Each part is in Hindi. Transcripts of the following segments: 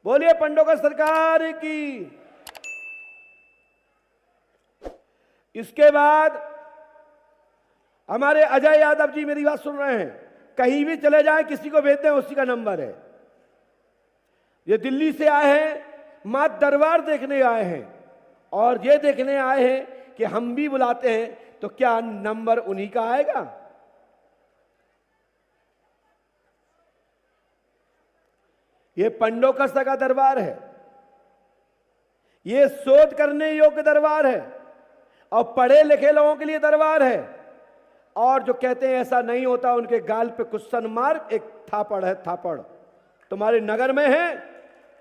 बोलिए पंडोकर सरकार की। इसके बाद हमारे अजय यादव जी मेरी बात सुन रहे हैं, कहीं भी चले जाएं किसी को भेजते हैं, उसी का नंबर है। ये दिल्ली से आए हैं, मां दरबार देखने आए हैं, और ये देखने आए हैं कि हम भी बुलाते हैं तो क्या नंबर उन्हीं का आएगा। ये पंडोकर का दरबार है, ये शोध करने योग्य दरबार है और पढ़े लिखे लोगों के लिए दरबार है। और जो कहते हैं ऐसा नहीं होता, उनके गाल पे क्वेश्चन मार्क, एक थापड़ है, थापड़। तुम्हारे नगर में है,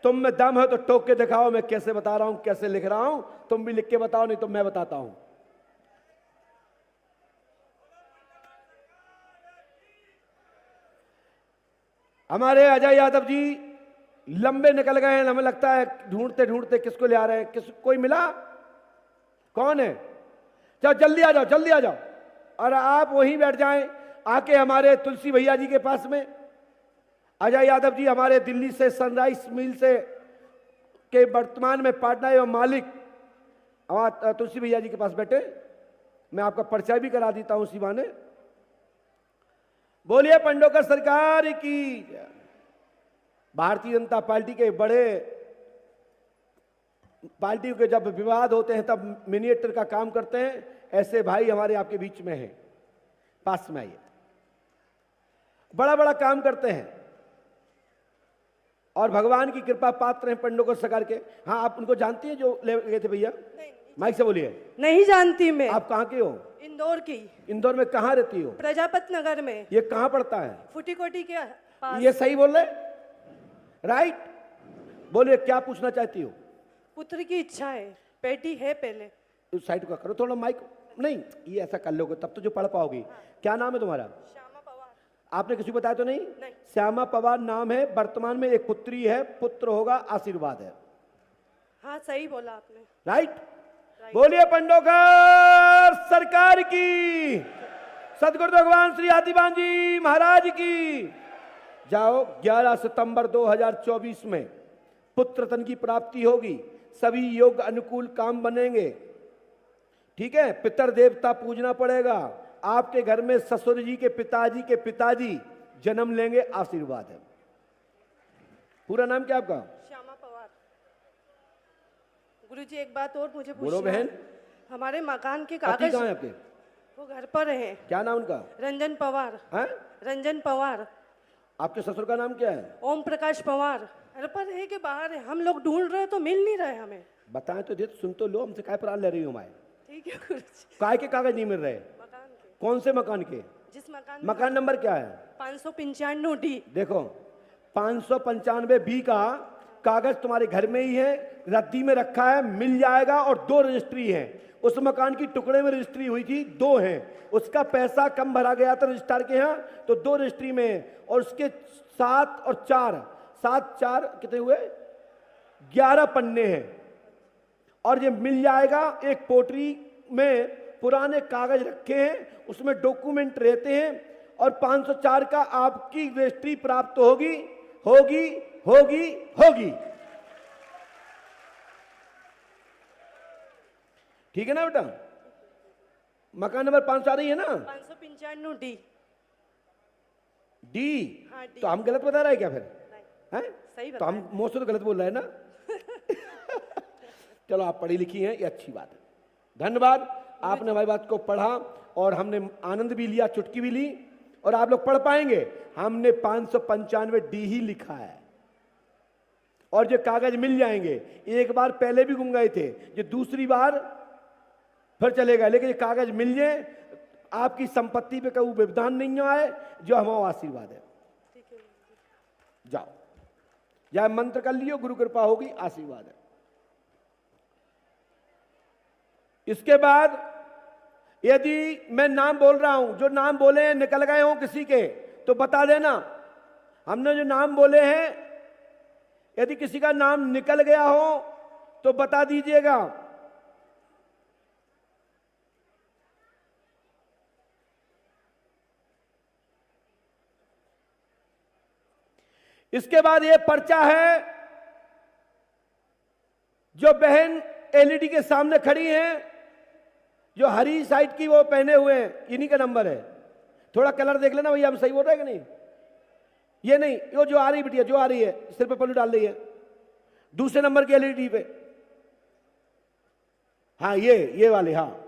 तुम में दम है तो टोक के दिखाओ, मैं कैसे बता रहा हूं, कैसे लिख रहा हूं, तुम भी लिख के बताओ, नहीं तो मैं बताता हूं। हमारे अजय यादव जी लंबे निकल गए हैं, हमें लगता है ढूंढते ढूंढते किसको ले आ रहे हैं। कोई मिला? कौन है? चलो जल्दी आ जाओ, जल्दी आ जाओ, और आप वहीं बैठ जाएं आके हमारे तुलसी भैया जी के पास में। अजय यादव जी हमारे दिल्ली से सनराइज मिल से के वर्तमान में पार्टनर एवं मालिक तुलसी भैया जी के पास बैठे। मैं आपका परिचय भी करा देता हूं उसी बहाने। बोलिए पंडोकर सरकार की। भारतीय जनता पार्टी के बड़े पार्टियों के जब विवाद होते हैं तब मिनिएटर का काम करते हैं, ऐसे भाई हमारे आपके बीच में हैं, पास में आइए। बड़ा बड़ा काम करते हैं और भगवान की कृपा पात्र हैं पंडोकर सरकार के। हाँ, आप उनको जानती हैं जो ले गए थे भैया? माइक से बोलिए। नहीं जानती मैं। आप कहाँ के हो? इंदौर की। इंदौर में कहाँ रहती हो? प्रजापत नगर में। ये कहाँ पड़ता है? फुटीकोटी के पास। ये सही बोल रहे? राइट। बोलिए क्या पूछना चाहती हो? पुत्र की इच्छा है, बेटी है पहले। उस साइड का करो थोड़ा माइक। नहीं, ये ऐसा कर लोगे तब तो जो पढ़ पाओगी। क्या नाम है तुम्हारा? श्यामा पवार। आपने किसी को बताया तो नहीं? नहीं। श्यामा पवार नाम है, वर्तमान में एक पुत्री है, पुत्र होगा, आशीर्वाद है। हाँ सही बोला आपने। राइट। बोलिए पंडोकर सरकार की। सदगुरु भगवान श्री आदिवान जी महाराज की। जाओ, 11 सितंबर 2024 में पुत्रतन की प्राप्ति होगी, सभी योग अनुकूल काम बनेंगे। ठीक है, पितर देवता पूजना पड़ेगा, आपके घर में ससुर जी के पिताजी जन्म लेंगे, आशीर्वाद है। पूरा नाम क्या आपका? श्यामा पवार। गुरुजी एक बात और मुझे बोलो पूछना बहन। है। हमारे मकान के पति कागज कहाँ है आपके? वो घर पर है। क्या नाम उनका? रंजन पवार। है? रंजन पवार। आपके ससुर का नाम क्या है? ओम प्रकाश पवार। घर पर है कि बाहर है? हम लोग ढूंढ रहे हैं तो मिल नहीं रहे हमें। बताएं तो दे, सुन तो लो, हमसे काय पर ले रही हो माए? ठीक है गुरुजी। काय के कागज नहीं मिल रहे? मकान के। कौन से मकान के? जिस मकान मकान नंबर क्या है? 595 डी। देखो 595 बी का कागज तुम्हारे घर में ही है, रद्दी में रखा है, मिल जाएगा। और 2 रजिस्ट्री है, उस मकान की टुकड़े में रजिस्ट्री हुई थी, 2 हैं। उसका पैसा कम भरा गया था रजिस्ट्रार के यहाँ, तो 2 रजिस्ट्री में है। और उसके 7 और 4, 7 4 कितने हुए? 11 पन्ने हैं। और ये मिल जाएगा। एक पोटरी में पुराने कागज रखे हैं, उसमें डॉक्यूमेंट रहते हैं, और 504 का आपकी रजिस्ट्री प्राप्त होगी होगी होगी होगी। ठीक है ना बेटा? मकान नंबर 504 ही है ना? 595 डी। डी? हाँ, डी। तो हम गलत बता रहे हैं क्या फिर? हैं? सही तो हम मुंह से तो गलत बोल रहे हैं ना? चलो, आप पढ़ी लिखी हैं, ये अच्छी बात है, धन्यवाद। आपने हमारी बात को पढ़ा और हमने आनंद भी लिया, चुटकी भी ली, और आप लोग पढ़ पाएंगे। हमने 595 डी ही लिखा है, और ये कागज मिल जाएंगे। एक बार पहले भी गुम गए थे, ये दूसरी बार फिर चलेगा, लेकिन ये कागज मिल जाए, आपकी संपत्ति पे कोई व्यवधान नहीं आए, जो हमारा आशीर्वाद है। जाओ, यह मंत्र कर लियो, गुरु कृपा होगी, आशीर्वाद है। इसके बाद यदि मैं नाम बोल रहा हूं, जो नाम बोले हैं निकल गए हो किसी के, तो बता देना। हमने जो नाम बोले हैं, यदि किसी का नाम निकल गया हो तो बता दीजिएगा। इसके बाद ये पर्चा है जो बहन एलईडी के सामने खड़ी हैं, जो हरी साइड की वो पहने हुए हैं, इन्हीं का नंबर है। थोड़ा कलर देख लेना भैया, हम सही बोल रहे हैं कि नहीं? ये नहीं, वो जो आ रही बिटिया, जो आ रही है, सिर पे पल्लू डाल रही है, दूसरे नंबर की एलईडी पे। हाँ ये वाले, हाँ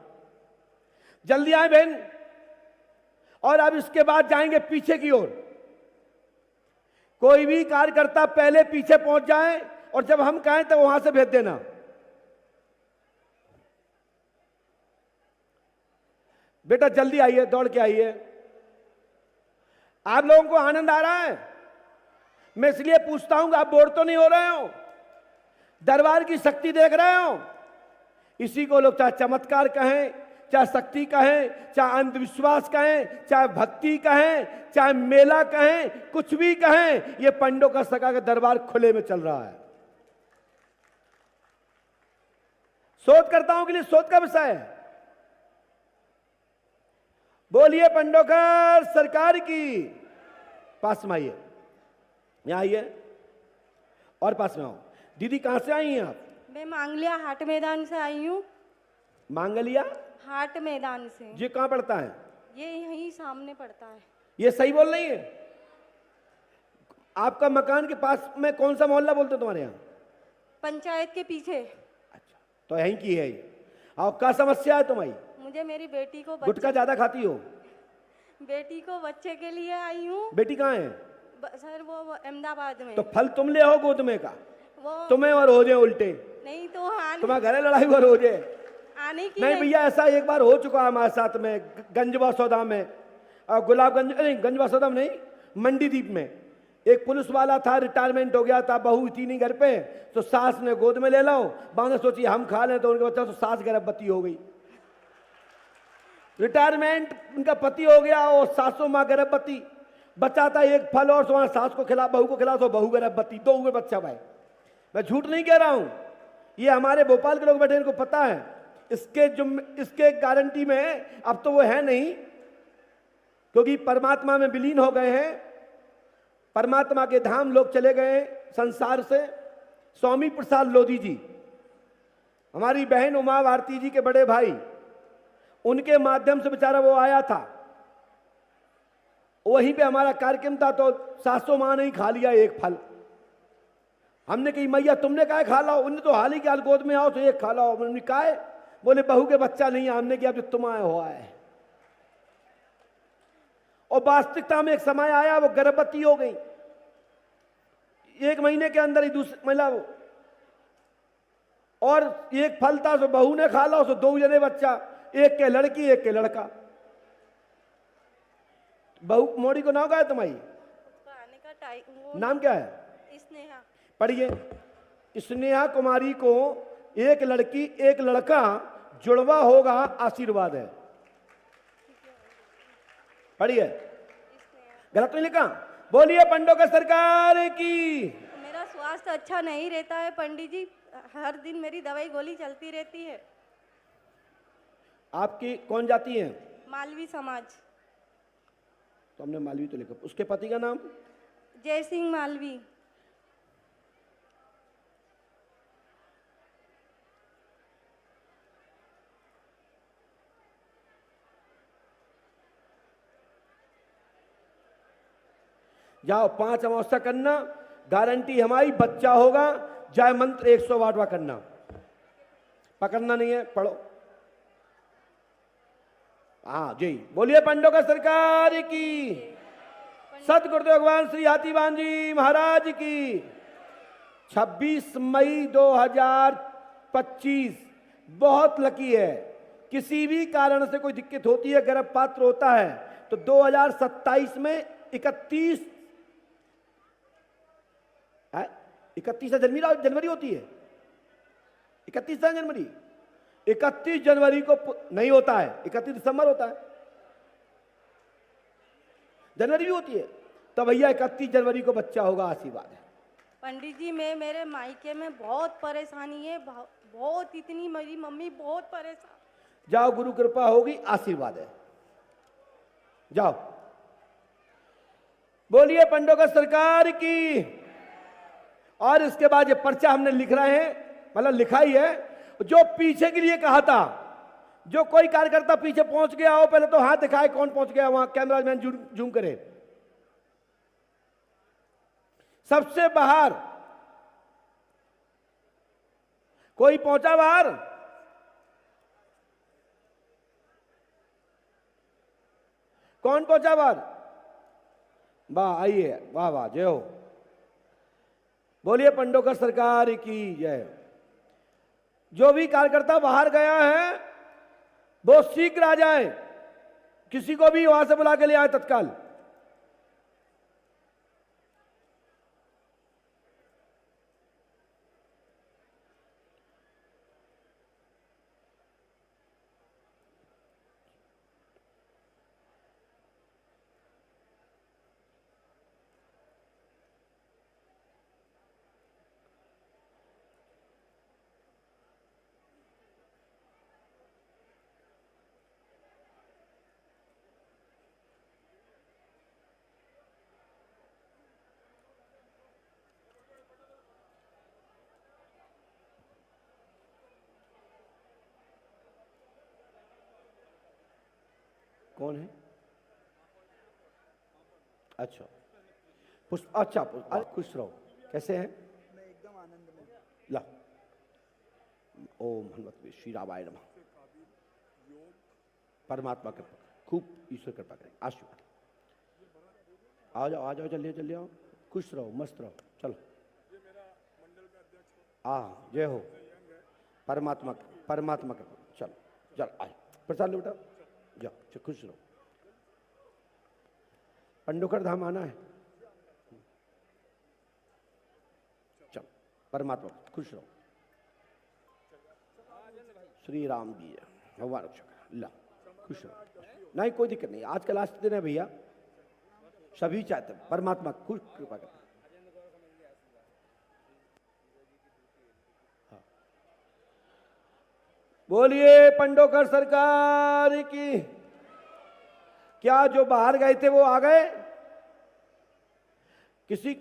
जल्दी आए बहन। और अब इसके बाद जाएंगे पीछे की ओर। कोई भी कार्यकर्ता पहले पीछे पहुंच जाए और जब हम कहें तो वहां से भेज देना। बेटा जल्दी आइए, दौड़ के आइए। आप लोगों को आनंद आ रहा है? मैं इसलिए पूछता हूं कि आप बोर तो नहीं हो रहे हो? दरबार की शक्ति देख रहे हो? इसी को लोग चाहे चमत्कार कहें, चाहे शक्ति कहें, चाहे अंधविश्वास कहें, चाहे भक्ति कहें, चाहे मेला कहें, कुछ भी कहें, ये पंडों का सखा का दरबार खुले में चल रहा है। शोधकर्ताओं के लिए शोध का विषय है। बोलिए पंडोकर सरकार की। पास में आइए, यहां आइए और पास में आओ। दीदी कहां से आई हैं आप? मैं मांगलिया हाट मैदान से आई हूँ। मांगलिया हाट मैदान से। ये कहां पड़ता है? ये यहीं सामने पड़ता है। ये सही बोल रही है? आपका मकान के पास में कौन सा मोहल्ला बोलते हैं तुम्हारे यहाँ? पंचायत के पीछे। अच्छा, तो यहीं की है ये। और क्या समस्या है तुम्हारी? मुझे मेरी बेटी को गुटखा ज्यादा खाती हो? बेटी को बच्चे के लिए आई हूँ। बेटी कहाँ है? सर वो अहमदाबाद में। तो फल तुम ले आओ गोद में का, वो तुम्हें और हो जाए उल्टे। नहीं तो तुम्हारे घर लड़ाई और हो जाए। आने की नहीं भैया, ऐसा एक बार हो चुका है हमारे साथ में गंजवा सौदा में, और गुलाबगंज नहीं, गंजवा सौदा में नहीं, मंडीदीप में। एक पुलिस वाला था, रिटायरमेंट हो गया था, बहू थी नहीं घर पे, तो सास ने गोद में ले लो। बाद में सोची हम खा लें तो उनके बच्चा, तो सास गर्भवती हो गई। रिटायरमेंट उनका पति हो गया और सासू माँ गर्भवती। बच्चा था एक फल और तुम्हारा सास को खिला, बहू को खिला, तो बहू गर्भवती, दो हुए बच्चा भाई। मैं झूठ नहीं कह रहा हूं, ये हमारे भोपाल के लोग बैठे, इनको पता है। इसके गारंटी में अब तो वो है नहीं, क्योंकि परमात्मा में विलीन हो गए हैं। परमात्मा के धाम लोग चले गए संसार से। स्वामी प्रसाद लोधी जी, हमारी बहन उमा भारती जी के बड़े भाई, उनके माध्यम से बेचारा वो आया था। वहीं पे हमारा कार्यक्रम था, तो सासू मां ने ही खा लिया एक फल। हमने कही मैया तुमने कहा खा लाओ, उन्हें तो हाल ही के हाल गोद में आओ तो एक खा लाओ। उन्होंने कहा, बोले बहू के बच्चा नहीं है। हमने किया जो तुम आए हुआ है। और वास्तविकता में एक समय आया, वो गर्भवती हो गई। 1 महीने के अंदर ही दूसरी महिला, और एक फल था तो बहू ने खा ला, तो 2 जने बच्चा, एक के लड़की एक के लड़का। बहू मोड़ी को नाम क्या है तुम्हारी? आने का टाइम नाम क्या है? स्नेहा। पढ़िए। स्नेहा कुमारी को एक लड़की एक लड़का जुड़वा होगा, आशीर्वाद है। पढ़िए, गलत नहीं लिखा? बोलिए पंडोकर सरकार की। मेरा स्वास्थ्य अच्छा नहीं रहता है पंडित जी, हर दिन मेरी दवाई गोली चलती रहती है। आपकी कौन जाति है? मालवी समाज। तो हमने मालवी तो लिखा। उसके पति का नाम? जय सिंह मालवी। जाओ 5 अमावस्या करना, गारंटी हमारी बच्चा होगा। जय मंत्र 108वां करना। पकड़ना नहीं है, पढ़ो। हाँ जी, बोलिए पंडोकर सरकार की। सतगुरुदेव भगवान श्री हाथीवान जी महाराज की। 26 मई 2025 बहुत लकी है। किसी भी कारण से कोई दिक्कत होती है, गर्भपात्र होता है, तो 2027 में 31 जनवरी होती है। 31 जनवरी, 31 जनवरी को नहीं होता है, 31 दिसंबर होता है। जनवरी भी होती है, तो भैया 31 जनवरी को बच्चा होगा, आशीर्वाद है। पंडित जी मैं मेरे मायके में बहुत परेशानी है, बहुत, इतनी मेरी मम्मी बहुत परेशान। जाओ, गुरु कृपा होगी, आशीर्वाद है। जाओ, बोलिए पंडोकर सरकार की। और इसके बाद ये पर्चा हमने लिख रहे हैं, मतलब लिखा ही है। जो पीछे के लिए कहा था, जो कोई कार्यकर्ता पीछे पहुंच गया हो, पहले तो हाथ दिखाए कौन पहुंच गया वहां, कैमरामैन जूम करे। सबसे बाहर कोई पहुंचा बाहर? कौन पहुंचा बाहर? वाह, आइए, वाह वाह, जय हो। बोलिए पंडोकर सरकार की जय। जो भी कार्यकर्ता बाहर गया है वो शीघ्र आ जाए, किसी को भी वहां से बुला के ले आए तत्काल। कौन है? अच्छा पुष्प, अच्छा खुश रहो। कैसे हैं? मैं एकदम आनंद में। ला, ओम हनुमत श्री रामाय नमः। परमात्मा कृपा, खूब ईश्वर कृपा करें, आशीर्वाद। आ जाओ आ जाओ, जल्दी जल्दी आओ, खुश रहो, मस्त रहो, चलो। जय हो परमात्मा, परमात्मा कृपा। चलो चल, आए प्रसाद लो बेटा, जाओ, खुश रहो। पंडोकर धाम आना है, चलो, परमात्मा खुश रहो। श्री राम जी भगवान रक्षक, ला खुश रहो। नहीं कोई दिक्कत नहीं, आज का लास्ट दिन है भैया, सभी चाहते हैं परमात्मा खुश कृपा करें। बोलिए पंडोकर सरकार की। क्या जो बाहर गए थे वो आ गए? किसी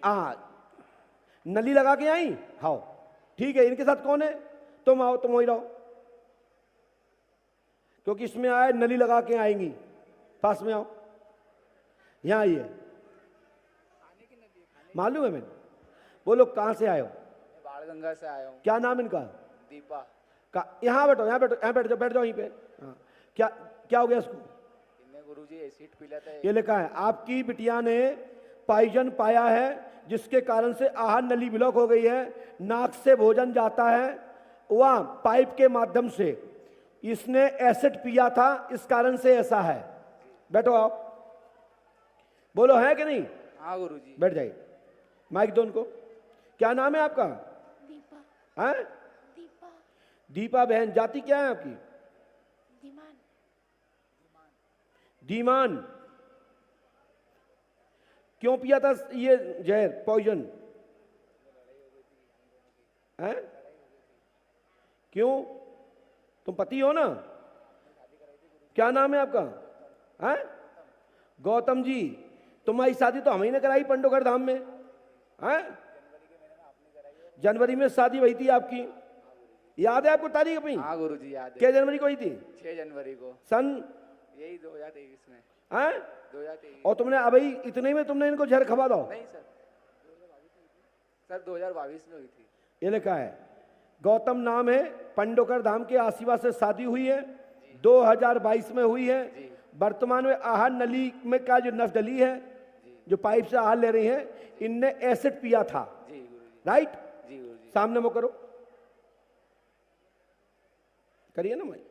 नली लगा के आई? हाँ ठीक है, इनके साथ कौन है? तुम आओ, तुम वही रहो, क्योंकि इसमें आए नली लगा के आएंगी। पास में आओ, यहां आइए। मालूम है मैंने। बोलो कहां से आए हो? बाण गंगा से आया हूँ। क्या नाम इनका? दीपा। यहाँ बैठो, यहाँ बैठो, यहाँ बैठ जाओ, बैठ जाओ यहीं पे। हाँ, क्या क्या हो गया इसको? इन्हें गुरुजी एसिड पिला था। ये लिखा है आपकी बिटिया ने पॉइजन पाया है, जिसके कारण से आहार नली ब्लॉक हो गई है, नाक से भोजन जाता है वह पाइप के माध्यम से। इसने एसिड पिया था, इस कारण से ऐसा है। बैठो आप, बोलो है कि नहीं? हाँ गुरुजी। बैठ जाइए, माइक दो उनको। क्या नाम है आपका? दीपा। है दीपा। दीपा बहन, जाति क्या है आपकी? दीमान। दीमान। क्यों पिया था ये जहर, पॉइजन? है क्यों? तुम पति हो ना? क्या नाम है आपका? है गौतम जी। तुम्हारी शादी तो हम ही ने कराई पंडोकर धाम में। है जनवरी में शादी हुई थी आपकी, याद है आपको तारीख अपनी? हाँ गुरुजी याद है। क्या जनवरी को हुई थी? 6 जनवरी को। सन यही 2023 में। है 2023। और तुमने अभी इतने में तुमने इनको जहर खवा दो? नहीं सर, सर 2022 में हुई थी। ये लिखा है गौतम नाम है, पंडोकर धाम के आशीर्वाद से शादी हुई है, 2022 में हुई है। वर्तमान में आहार नली में का जो नफदली है, जो पाइप से आहार ले रही है, इनने एसिड पिया था। जी गुरुजी। राइट? जी गुरुजी। सामने वो करो, करिए ना भाई।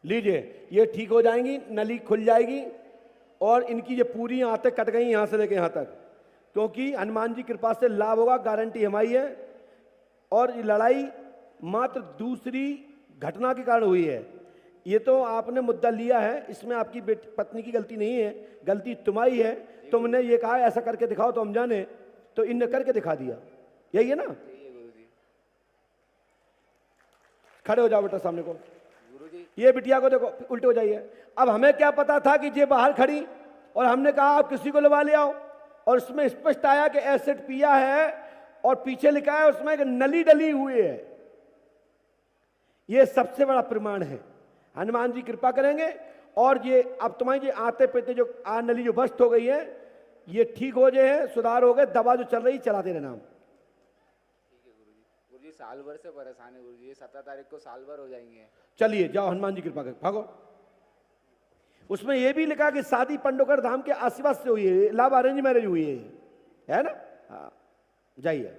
लीजिए, ये ठीक हो जाएंगी, नली खुल जाएगी और इनकी ये पूरी आंतें कट गई यहां से लेके यहां तक, क्योंकि हनुमान जी कृपा से लाभ होगा, गारंटी हमारी है। और ये लड़ाई मात्र दूसरी घटना के कारण हुई है। ये तो आपने मुद्दा लिया है, इसमें आपकी पत्नी की गलती नहीं है, गलती तुम्हारी है। तुमने ये कहा ऐसा करके दिखाओ तो हम जाने, तो इनने करके दिखा दिया। यही है ना? खड़े हो जाओ बेटा सामने को। गुरुजी। ये बिटिया को देखो, उल्टे हो जाइए। अब हमें क्या पता था कि ये बाहर खड़ी और हमने कहा आप किसी को लवा ले आओ, और उसमें स्पष्ट आया कि एसिड पिया है, और पीछे लिखा है उसमें कि नली डली हुई है। यह सबसे बड़ा प्रमाण है। हनुमान जी कृपा करेंगे, और ये अब तुम्हारी ये आते पीते जो नली जो बस्ट हो गई है, ये ठीक हो जाए, सुधार हो गए, दवा जो चल रही चलाते रहना। ठीक है गुरुजी साल भर से परेशान है गुरुजी, ये 17 तारीख को साल भर हो जाएंगे। चलिए जाओ, हनुमान जी कृपा कर भागो। उसमें यह भी लिखा कि शादी पंडोकर धाम के आशीर्वाद से हुई है, लव अरेंज मैरिज हुई है ना। हाँ जाइए।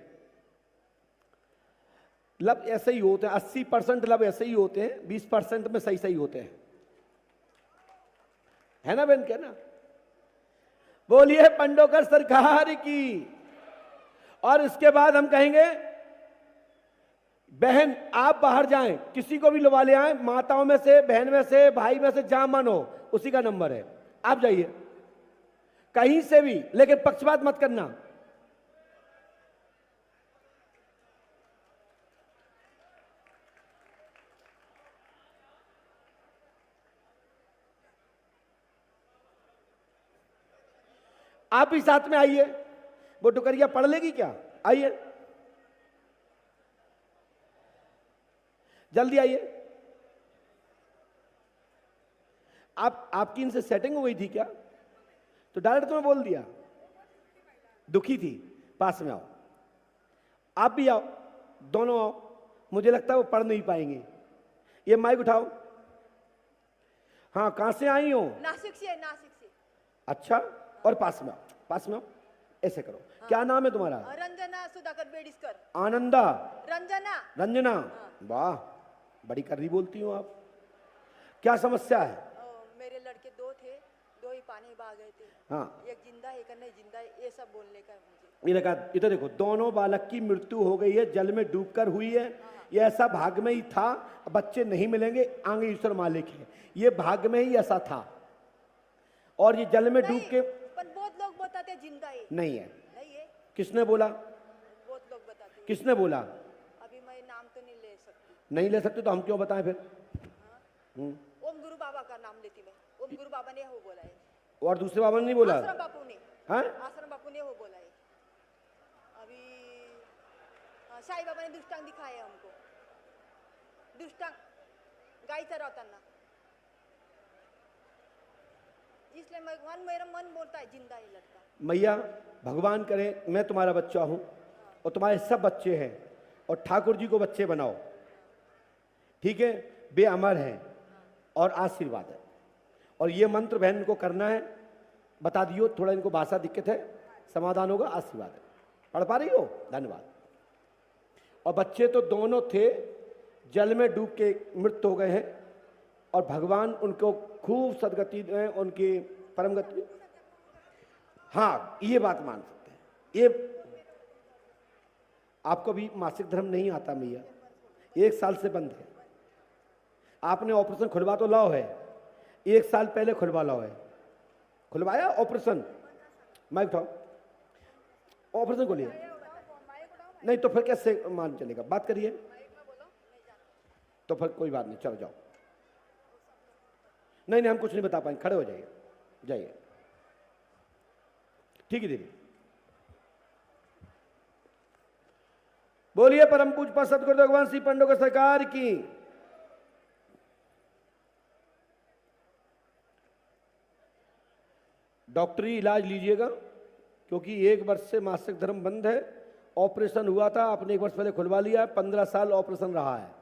लव ऐसे ही होते हैं, 80% लव ऐसे ही होते हैं, 20% में सही सही होते हैं, है ना बहन, क्या ना। बोलिए पंडोकर सरकार की। और इसके बाद हम कहेंगे बहन आप बाहर जाएं, किसी को भी लवा ले आए, माताओं में से, बहन में से, भाई में से, जहां मन हो उसी का नंबर है, आप जाइए कहीं से भी, लेकिन पक्षपात मत करना। आप भी साथ में आइए, वो टुकरिया पढ़ लेगी क्या, आइए जल्दी आइए। आपकी इनसे सेटिंग हो गई थी क्या, तो डायरेक्ट तुम्हें बोल दिया, दुखी थी, पास में आओ, आप भी आओ, दोनों आओ, मुझे लगता है वो पढ़ नहीं पाएंगे। ये माइक उठाओ। हाँ कहां से आई हो, नासिक से, नासिक से। अच्छा, और पास में आओ, पास में आओ, ऐसे करो। हाँ। क्या नाम है तुम्हारा, रंजना सुधाकर बेडिस्कर। आनंदा, रंजना, रंजना। हाँ। वाह बड़ी कर्री बोलती हो आप, क्या समस्या है। मेरे लड़के दो थे, दो ही पानी बहा गए थे। हाँ एक जिंदा है, एक नहीं जिंदा है, ये सब बोलने का है मुझे। ये लगा, इधर देखो, दोनों बालक की मृत्यु हो गई है, जल में डूबकर हुई है। ये ऐसा भाग में ही था, बच्चे नहीं मिलेंगे, आगे ईश्वर मालिक है, ये भाग में ही ऐसा था। और ये जल में डूब के, पर बहुत लोग बताते जिंदा है, नहीं है। नहीं है, किसने बोला, बहुत लोग बताते। किसने बोला, अभी मैं नाम तो नहीं ले सकती। नहीं ले सकते तो हम क्यों बताएं फिर। ओम गुरु बाबा का नाम लेती मैं, ओम गुरु बाबा ने वो बोला है। और दूसरे बाबा ने नहीं बोला, आश्रम बापू ने, हाँ आश्रम बापू ने वो बोला है। अभी साईं बाबा ने दुष्टांग दिखाया हमको, दुष्टांग गाय चरावताना, इसलिए भगवान मेरा मन बोलता है जिंदा ही लड़का। मैया भगवान करे मैं तुम्हारा बच्चा हूं और तुम्हारे सब बच्चे हैं, और ठाकुर जी को बच्चे बनाओ, ठीक है, वे अमर हैं और आशीर्वाद है। और ये मंत्र बहन को करना है, बता दियो, थोड़ा इनको भाषा दिक्कत है, समाधान होगा, आशीर्वाद है। पढ़ पा रही हो, धन्यवाद। और बच्चे तो दोनों थे, जल में डूब के मृत्यु हो गए हैं, और भगवान उनको खूब सदगति दें, उनकी परम गति। हाँ ये बात मान सकते हैं। ये आपको भी मासिक धर्म नहीं आता मैया, 1 साल से बंद है। आपने ऑपरेशन खुलवा तो लाओ है, 1 साल पहले खुलवा लाओ है, खुलवाया ऑपरेशन, माइक उठाओ, ऑपरेशन को लिया नहीं तो फिर कैसे मान चलेगा, बात करिए, तो फिर कोई बात नहीं, चलो जाओ। नहीं नहीं हम कुछ नहीं बता पाएंगे, खड़े हो जाइए, जाइए, ठीक है दीदी। बोलिए परम पूज्य सदगुरु भगवान श्री पंडोकर सरकार की। डॉक्टरी इलाज लीजिएगा, क्योंकि 1 वर्ष से मासिक धर्म बंद है। ऑपरेशन हुआ था, आपने 1 वर्ष पहले खुलवा लिया है, 15 साल ऑपरेशन रहा है।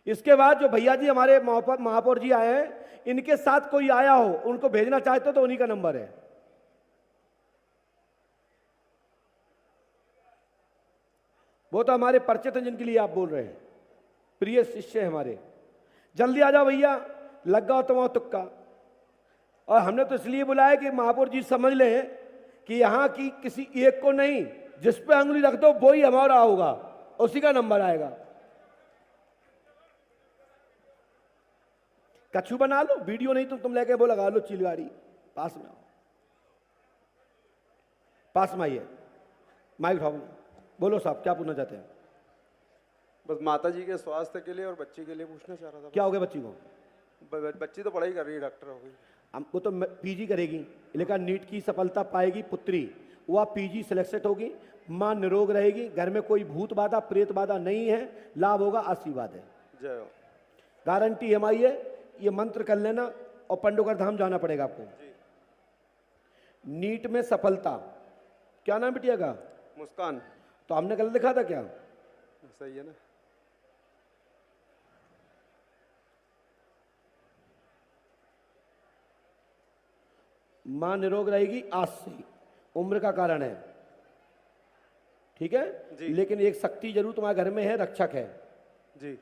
इसके बाद जो भैया जी हमारे महापौर जी आए हैं, इनके साथ कोई आया हो, उनको भेजना चाहते हो तो उन्हीं का नंबर है। वो तो हमारे परिचित हैं जिनके लिए आप बोल रहे हैं, प्रिय शिष्य हैं हमारे। जल्दी आ जाओ भैया, लग गया तुम्हारा तुक्का। और हमने तो इसलिए बुलाया कि महापौर जी समझ लें कि यहां की किसी एक को नहीं, जिस पे अंगुली रख दो वो ही हमारा होगा, उसी का नंबर आएगा। कछू बना लो, वीडियो नहीं तो तुम लेके वो लगा लो चिलगाड़ी, पास में आओ, पास में आइए, माइक उठाओ, बोलो साहब क्या पूछना चाहते हैं। बस माता जी के स्वास्थ्य के लिए और बच्ची के लिए पूछना चाह रहा था। क्या हो गया बच्ची को? बच्ची तो पढ़ाई कर रही है, डॉक्टर हो गई। हमको तो पीजी करेगी, लेकिन नीट की सफलता पाएगी पुत्री, वह पीजी सिलेक्टेड होगी, मां निरोग रहेगी, घर में कोई भूत बाधा प्रेत बाधा नहीं है, लाभ होगा, आशीर्वाद है, जय हो। गारंटी हमारी है। ये मंत्र कर लेना और पंडोगर धाम जाना पड़ेगा आपको। नीट में सफलता, क्या नाम बिटिया का? मुस्कान। तो हमने गलत लिखा था क्या? सही है ना? मां निरोग रहेगी आज से, उम्र का कारण है, ठीक है जी। लेकिन एक शक्ति जरूर तुम्हारे घर में है, रक्षक है जी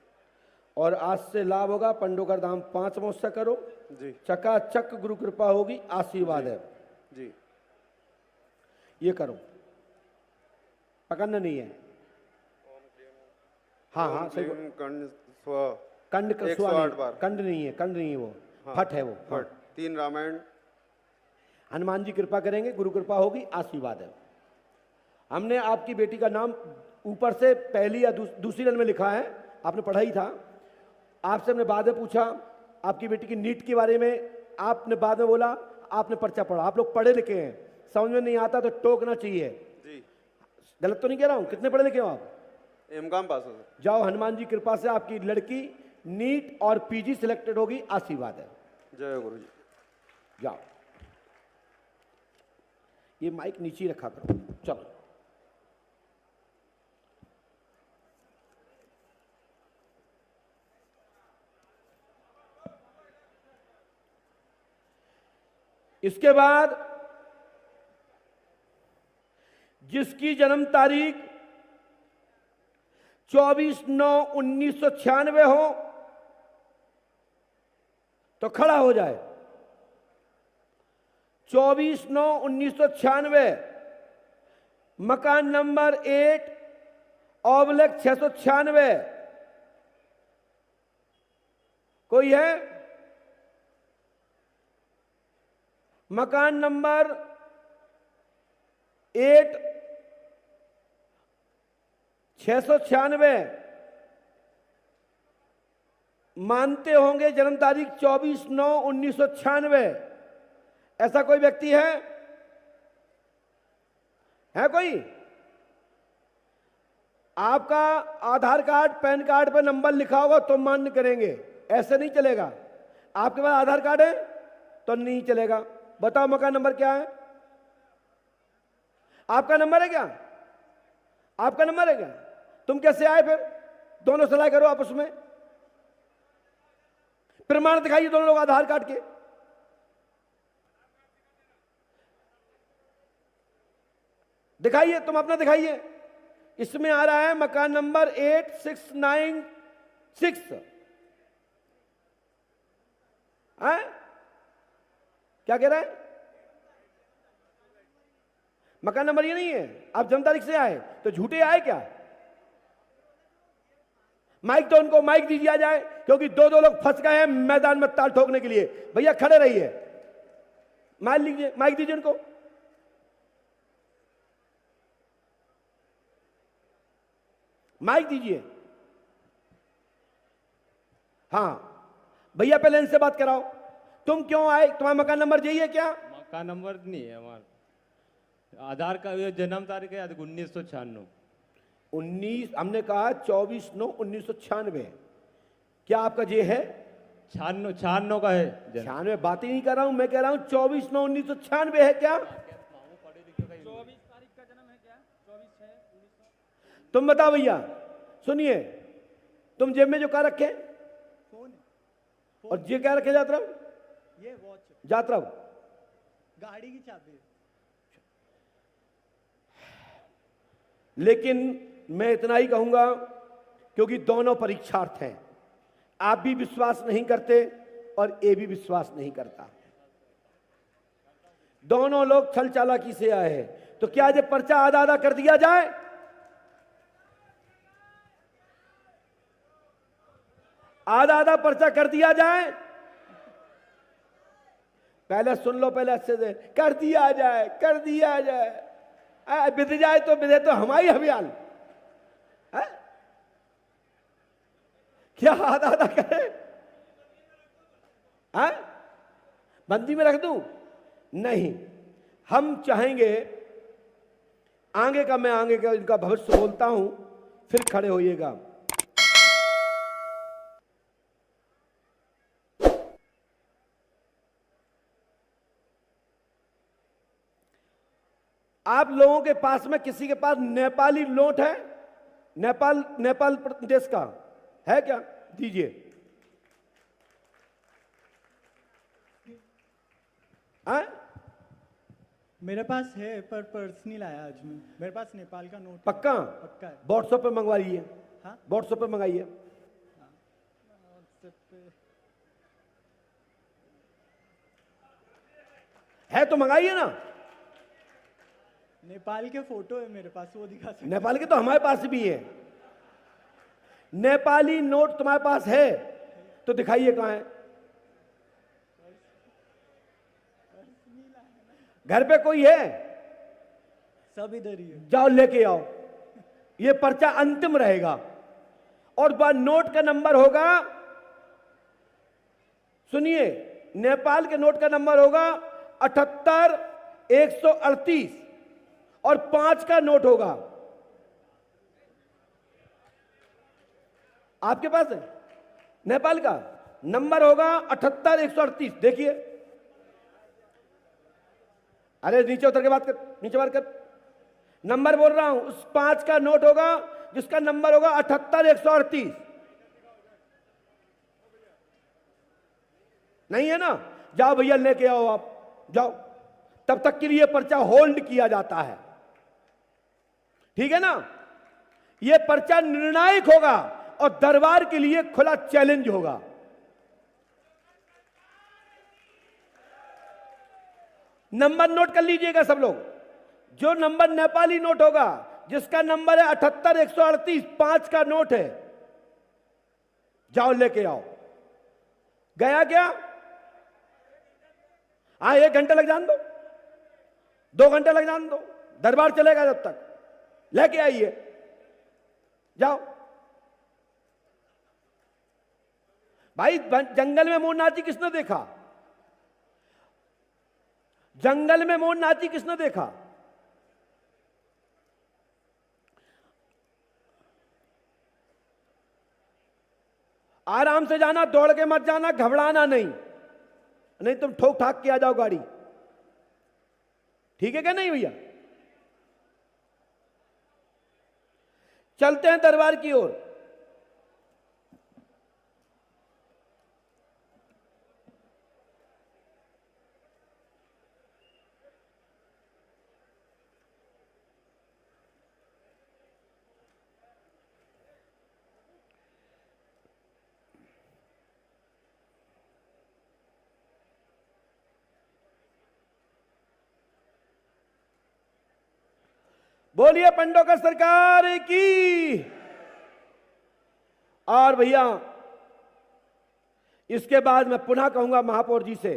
और आज से लाभ होगा। पंडोगर धाम 5 महोत्सव करो, जी चकाचक गुरु कृपा होगी, आशीर्वाद है। जी। ये करो, पकड़ना नहीं है। हाँ हाँ सही। क्लीं कंड स्व। कंड का 108 स्वा नहीं, बार। कंड नहीं है, कंड नहीं है वो, हाँ, फट है वो। हाँ। फट। 3 रामायण। हनुमान जी कृपा करेंगे, गुरु कृपा होगी, आशीर्वाद है। हमने आपकी बेटी का नाम ऊपर से पहली या दूसरी लाइन में लिखा है, आपने पढ़ा ही था। आपसे हमने बाद में पूछा आपकी बेटी की नीट के बारे में, आपने बाद में बोला आपने पर्चा पढ़ा। आप लोग पढ़े लिखे हैं, समझ में नहीं आता तो टोकना चाहिए। जी। गलत तो नहीं कह रहा हूं? कितने पढ़े लिखे हो आप? एमकॉम पास हो सर। जाओ, हनुमान जी कृपा से आपकी लड़की नीट और पीजी सिलेक्टेड होगी, आशीर्वाद है। जय हो गुरु जी। जाओ, ये माइक नीचे ही रखा करो। चलो, इसके बाद जिसकी जन्म तारीख 24/9/1996 हो तो खड़ा हो जाए। 24/9/1996, मकान नंबर 8/696। कोई है? मकान नंबर 8/696 मानते होंगे जन्म तारीख 24/9/1996। ऐसा कोई व्यक्ति है? कोई? आपका आधार कार्ड पैन कार्ड पे नंबर लिखा होगा तो मान्य करेंगे, ऐसे नहीं चलेगा। आपके पास आधार कार्ड है तो नहीं चलेगा। बताओ मकान नंबर क्या है? आपका नंबर है क्या? आपका नंबर है क्या? तुम कैसे आए फिर? दोनों सलाह करो आपस में, प्रमाण दिखाइए दोनों लोग आधार कार्ड के। दिखाइए, तुम अपना दिखाइए। इसमें आ रहा है मकान नंबर 8696 है? क्या कह रहा है? मकान नंबर ये नहीं है। आप जन्म तारीख से आए तो झूठे आए क्या? माइक तो उनको माइक दीजिए आ जाए, क्योंकि दो लोग फंस गए हैं मैदान में ताल ठोकने के लिए। भैया खड़े रहिए, माइक लीजिए, माइक दीजिए उनको। माइक दीजिए। हाँ भैया, पहले इनसे बात कराओ। तुम क्यों आए? तुम्हारा मकान नंबर यही है क्या? मकान नंबर नहीं है हमारा, आधार का जन्म तारीख है 1996। 19, हमने कहा 24/9/1996। क्या आपका ये है? 96 का है जन्म। 96 बात ही नहीं कर रहा हूं, मैं कह रहा हूं 24/9/1996 है क्या? 24 तारीख का जन्म है क्या? 24/6/1900। तुम बताओ भैया। सुनिए, तुम जेब में जो क्या रखे? फोन और ये क्या रखे यात्रा? ये वॉच, यात्रा गाड़ी की चाबी। लेकिन मैं इतना ही कहूंगा, क्योंकि दोनों परीक्षार्थ हैं। आप भी विश्वास नहीं करते और ये भी विश्वास नहीं करता। दोनों लोग छल चालाकी से आए हैं, तो क्या ये पर्चा आधा आधा कर दिया जाए? आधा आधा पर्चा कर दिया जाए? पहले सुन लो, पहले अच्छे से। कर दिया जाए, कर दिया जाए। बिध जाए तो बिधे तो हमारी हवियाल है। क्या आधा आधा करे? हाँ? बंदी में रख दूं? नहीं, हम चाहेंगे आगे का, मैं आगे का इनका भविष्य बोलता हूं, फिर खड़े होइएगा। आप लोगों के पास में किसी के पास नेपाली नोट है? नेपाल देश का है क्या? दीजिए। हाँ? मेरे पास है पर पर्स नहीं लाया आज मैं। मेरे पास नेपाल का नोट है। पक्का? पक्का है। व्हाट्सएप पे मंगवा लीजिए। हाँ? व्हाट्सएप पे मंगाइए। व्हाट्सएप पे है तो मंगाइए ना। नेपाल के फोटो है मेरे पास, वो दिखा सकते। नेपाल के तो हमारे पास भी है। नेपाली नोट तुम्हारे पास है तो दिखाइए कहां है। घर पे कोई है? सब इधर ही है। जाओ लेके आओ, ये पर्चा अंतिम रहेगा। और नोट का नंबर होगा, सुनिए, नेपाल के नोट का नंबर होगा 78-138 और 5 का नोट होगा। आपके पास है? नेपाल का नंबर होगा 78-138। देखिए, अरे नीचे उतर के बात कर, नीचे बात कर। नंबर बोल रहा हूं, उस 5 का नोट होगा जिसका नंबर होगा 78-138। नहीं है ना? जाओ भैया लेके आओ, आप जाओ। तब तक के लिए पर्चा होल्ड किया जाता है, ठीक है ना? यह पर्चा निर्णायक होगा और दरबार के लिए खुला चैलेंज होगा। नंबर नोट कर लीजिएगा सब लोग। जो नंबर नेपाली नोट होगा जिसका नंबर है 78-138, 5 का नोट है, जाओ लेके आओ। गया क्या? हाँ, 1 घंटा लग जान दो, 2 घंटे लग जान दो, दरबार चलेगा जब तक। लेके आइए, जाओ। भाई, जंगल में मोर नाची किसने देखा? जंगल में मोर नाची किसने देखा? आराम से जाना, दौड़ के मत जाना, घबराना नहीं, नहीं तुम ठोक ठाक के आ जाओ गाड़ी। ठीक है क्या? नहीं भैया, चलते हैं दरबार की ओर। बोलिए पंडोकर सरकार की। और भैया, इसके बाद मैं पुनः कहूंगा महापौर जी से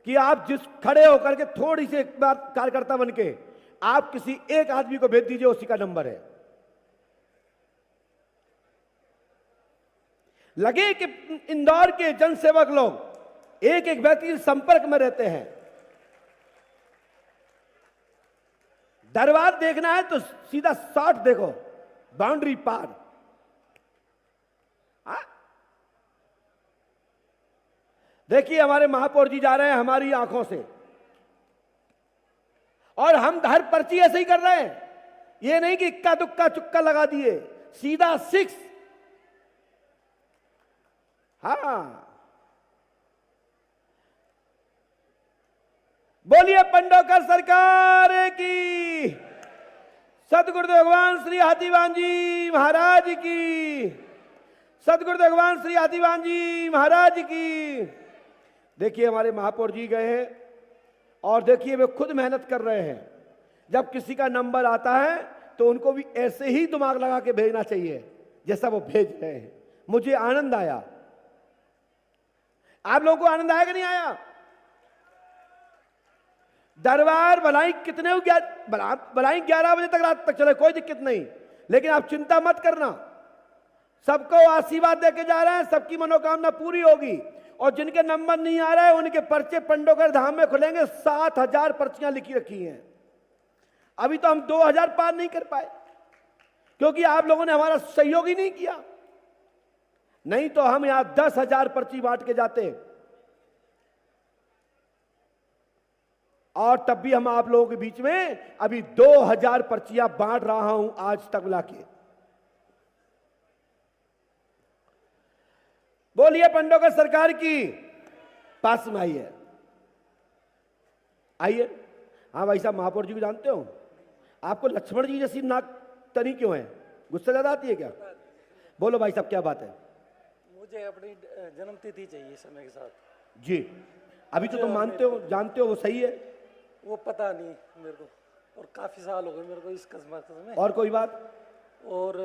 कि आप जिस खड़े होकर के थोड़ी सी एक बार कार्यकर्ता बन के आप किसी एक आदमी को भेज दीजिए, उसी का नंबर है। लगे कि इंदौर के जनसेवक लोग एक एक व्यक्ति के संपर्क में रहते हैं। दरबार देखना है तो सीधा शॉट देखो, बाउंड्री पार। देखिए, हमारे महापौर जी जा रहे हैं हमारी आंखों से, और हम हर पर्ची ऐसे ही कर रहे हैं। ये नहीं कि इक्का दुक्का चुक्का लगा दिए, सीधा 6। हाँ, बोलिए पंडोकर सरकार की। सतगुरुदेव भगवान श्री हाथीवान जी महाराज की। सतगुरुदेव भगवान श्री हाथीवान जी महाराज की। देखिए, हमारे महापौर जी गए हैं और देखिए वे खुद मेहनत कर रहे हैं। जब किसी का नंबर आता है तो उनको भी ऐसे ही दिमाग लगा के भेजना चाहिए जैसा वो भेज रहे हैं। मुझे आनंद आया। आप लोगों को आनंद आया कि नहीं आया? दरबार भलाई कितने भलाई 11 बजे तक, रात तक चले, कोई दिक्कत नहीं। लेकिन आप चिंता मत करना, सबको आशीर्वाद देके जा रहे हैं, सबकी मनोकामना पूरी होगी। और जिनके नंबर नहीं आ रहे उनके पर्चे पंडोकर धाम में खुलेंगे। 7,000 पर्चियां लिखी रखी हैं। अभी तो हम 2,000 पार नहीं कर पाए क्योंकि आप लोगों ने हमारा सहयोग ही नहीं किया, नहीं तो हम यहां 10,000 पर्ची बांट के जाते। और तब भी हम आप लोगों के बीच में अभी 2,000 पर्चियां बांट रहा हूं आज तक मिला के। बोलिए पंडोकर सरकार की। पास में आइए, आइए। हाँ भाई साहब, महापौर जी को जानते हो? आपको लक्ष्मण जी जैसी नाक तनी क्यों है? गुस्सा ज्यादा आती है क्या? बोलो भाई साहब, क्या बात है? मुझे अपनी जन्म तिथि चाहिए समय के साथ। जी, अभी तो तुम मानते हो, जानते हो वो सही है? वो पता नहीं मेरे को, और काफी साल हो गए मेरे को इस कस्मत में। और कोई बात? और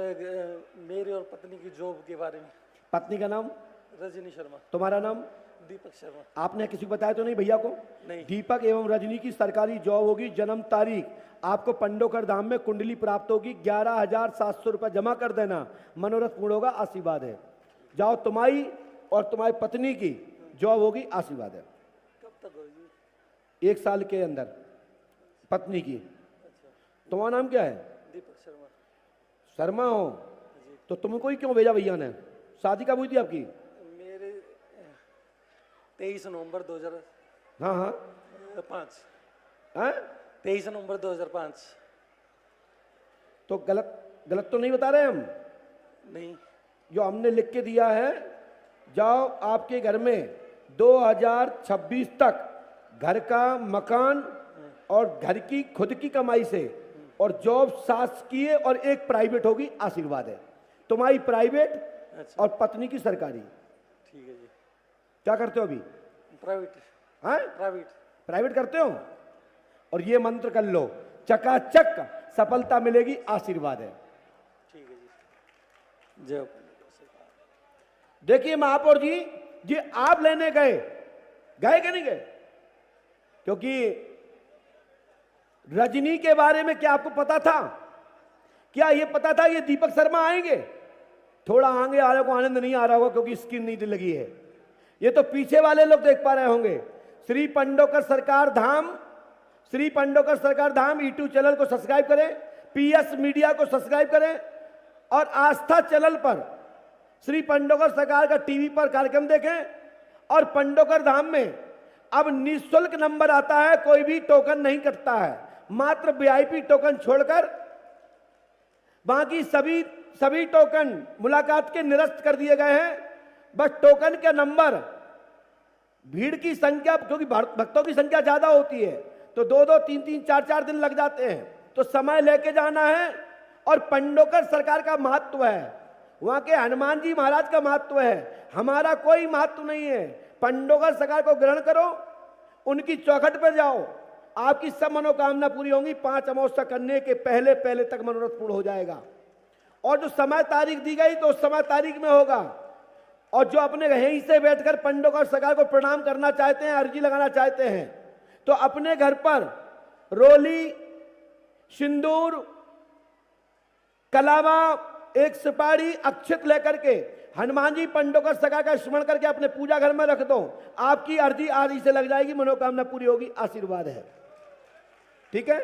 मेरी और पत्नी की जॉब के बारे में। पत्नी का नाम? रजनी शर्मा। तुम्हारा नाम? दीपक शर्मा। आपने किसी को बताया तो नहीं भैया को? नहीं। दीपक एवं रजनी की सरकारी जॉब होगी। जन्म तारीख आपको पंडोकर धाम में कुंडली प्राप्त होगी। 11,700 रुपये जमा कर देना, मनोरथ पूर्ण होगा, आशीर्वाद है। जाओ, तुम्हारी और तुम्हारी पत्नी की जॉब होगी, आशीर्वाद है। कब तक होगी? 1 साल के अंदर पत्नी की। तुम्हारा नाम क्या है? दीपक शर्मा। शर्मा हो तो तुमको ही क्यों भेजा भैया ने? शादी कब हुई थी आपकी? मेरे 23 नवंबर 2005। हाँ हाँ, 23 नवंबर 2005। तो गलत तो नहीं बता रहे हम? नहीं। जो हमने लिख के दिया है, जाओ आपके घर में 2026 तक घर का मकान और घर की खुद की कमाई से और जॉब शासकीय और एक प्राइवेट होगी, आशीर्वाद है। तुम्हारी प्राइवेट अच्छा। और पत्नी की सरकारी। ठीक है जी। क्या करते हो अभी? प्राइवेट। हाँ, प्राइवेट। प्राइवेट करते हो। और ये मंत्र कर लो, चकाचक सफलता मिलेगी, आशीर्वाद है। ठीक है जी। जय। देखिए महापौर जी, ये आप लेने गए कि नहीं गए? क्योंकि रजनी के बारे में क्या आपको पता था? क्या ये पता था ये दीपक शर्मा आएंगे? थोड़ा आगे वाले को आनंद नहीं आ रहा होगा क्योंकि स्क्रीन नहीं लगी है। ये तो पीछे वाले लोग देख पा रहे होंगे। श्री पंडोकर सरकार धाम, श्री पंडोकर सरकार धाम यूट्यूब चैनल को सब्सक्राइब करें, पीएस मीडिया को सब्सक्राइब करें और आस्था चैनल पर श्री पंडोकर सरकार का टीवी पर कार्यक्रम देखें। और पंडोकर धाम में अब निःशुल्क नंबर आता है, कोई भी टोकन नहीं कटता है, मात्र वीआईपी टोकन छोड़कर बाकी सभी टोकन मुलाकात के निरस्त कर दिए गए हैं। बस टोकन के नंबर, भीड़ की संख्या, क्योंकि भक्तों की संख्या ज्यादा होती है तो 2-2, 3-3, 4-4 दिन लग जाते हैं, तो समय लेके जाना है। और पंडोकर सरकार का महत्व है, वहां के हनुमान जी महाराज का महत्व है, हमारा कोई महत्व नहीं है। पंडोकर सरकार को ग्रहण करो, उनकी चौखट पर जाओ, आपकी सब मनोकामना पूरी होंगी। 5 अमावस्या करने के पहले तक मनोरथ पूर्ण हो जाएगा। और जो समय तारीख दी गई तो उस समय तारीख में होगा। और जो अपने यहीं से बैठकर पंडोकर सरकार को प्रणाम करना चाहते हैं, अर्जी लगाना चाहते हैं, तो अपने घर पर रोली, सिंदूर, कलावा, एक सुपारी, अक्षत लेकर के हनुमान जी पंडोकर सरकार का स्मरण करके अपने पूजा घर में रख दो, आपकी अर्जी आदि से लग जाएगी, मनोकामना पूरी होगी, आशीर्वाद है। ठीक है?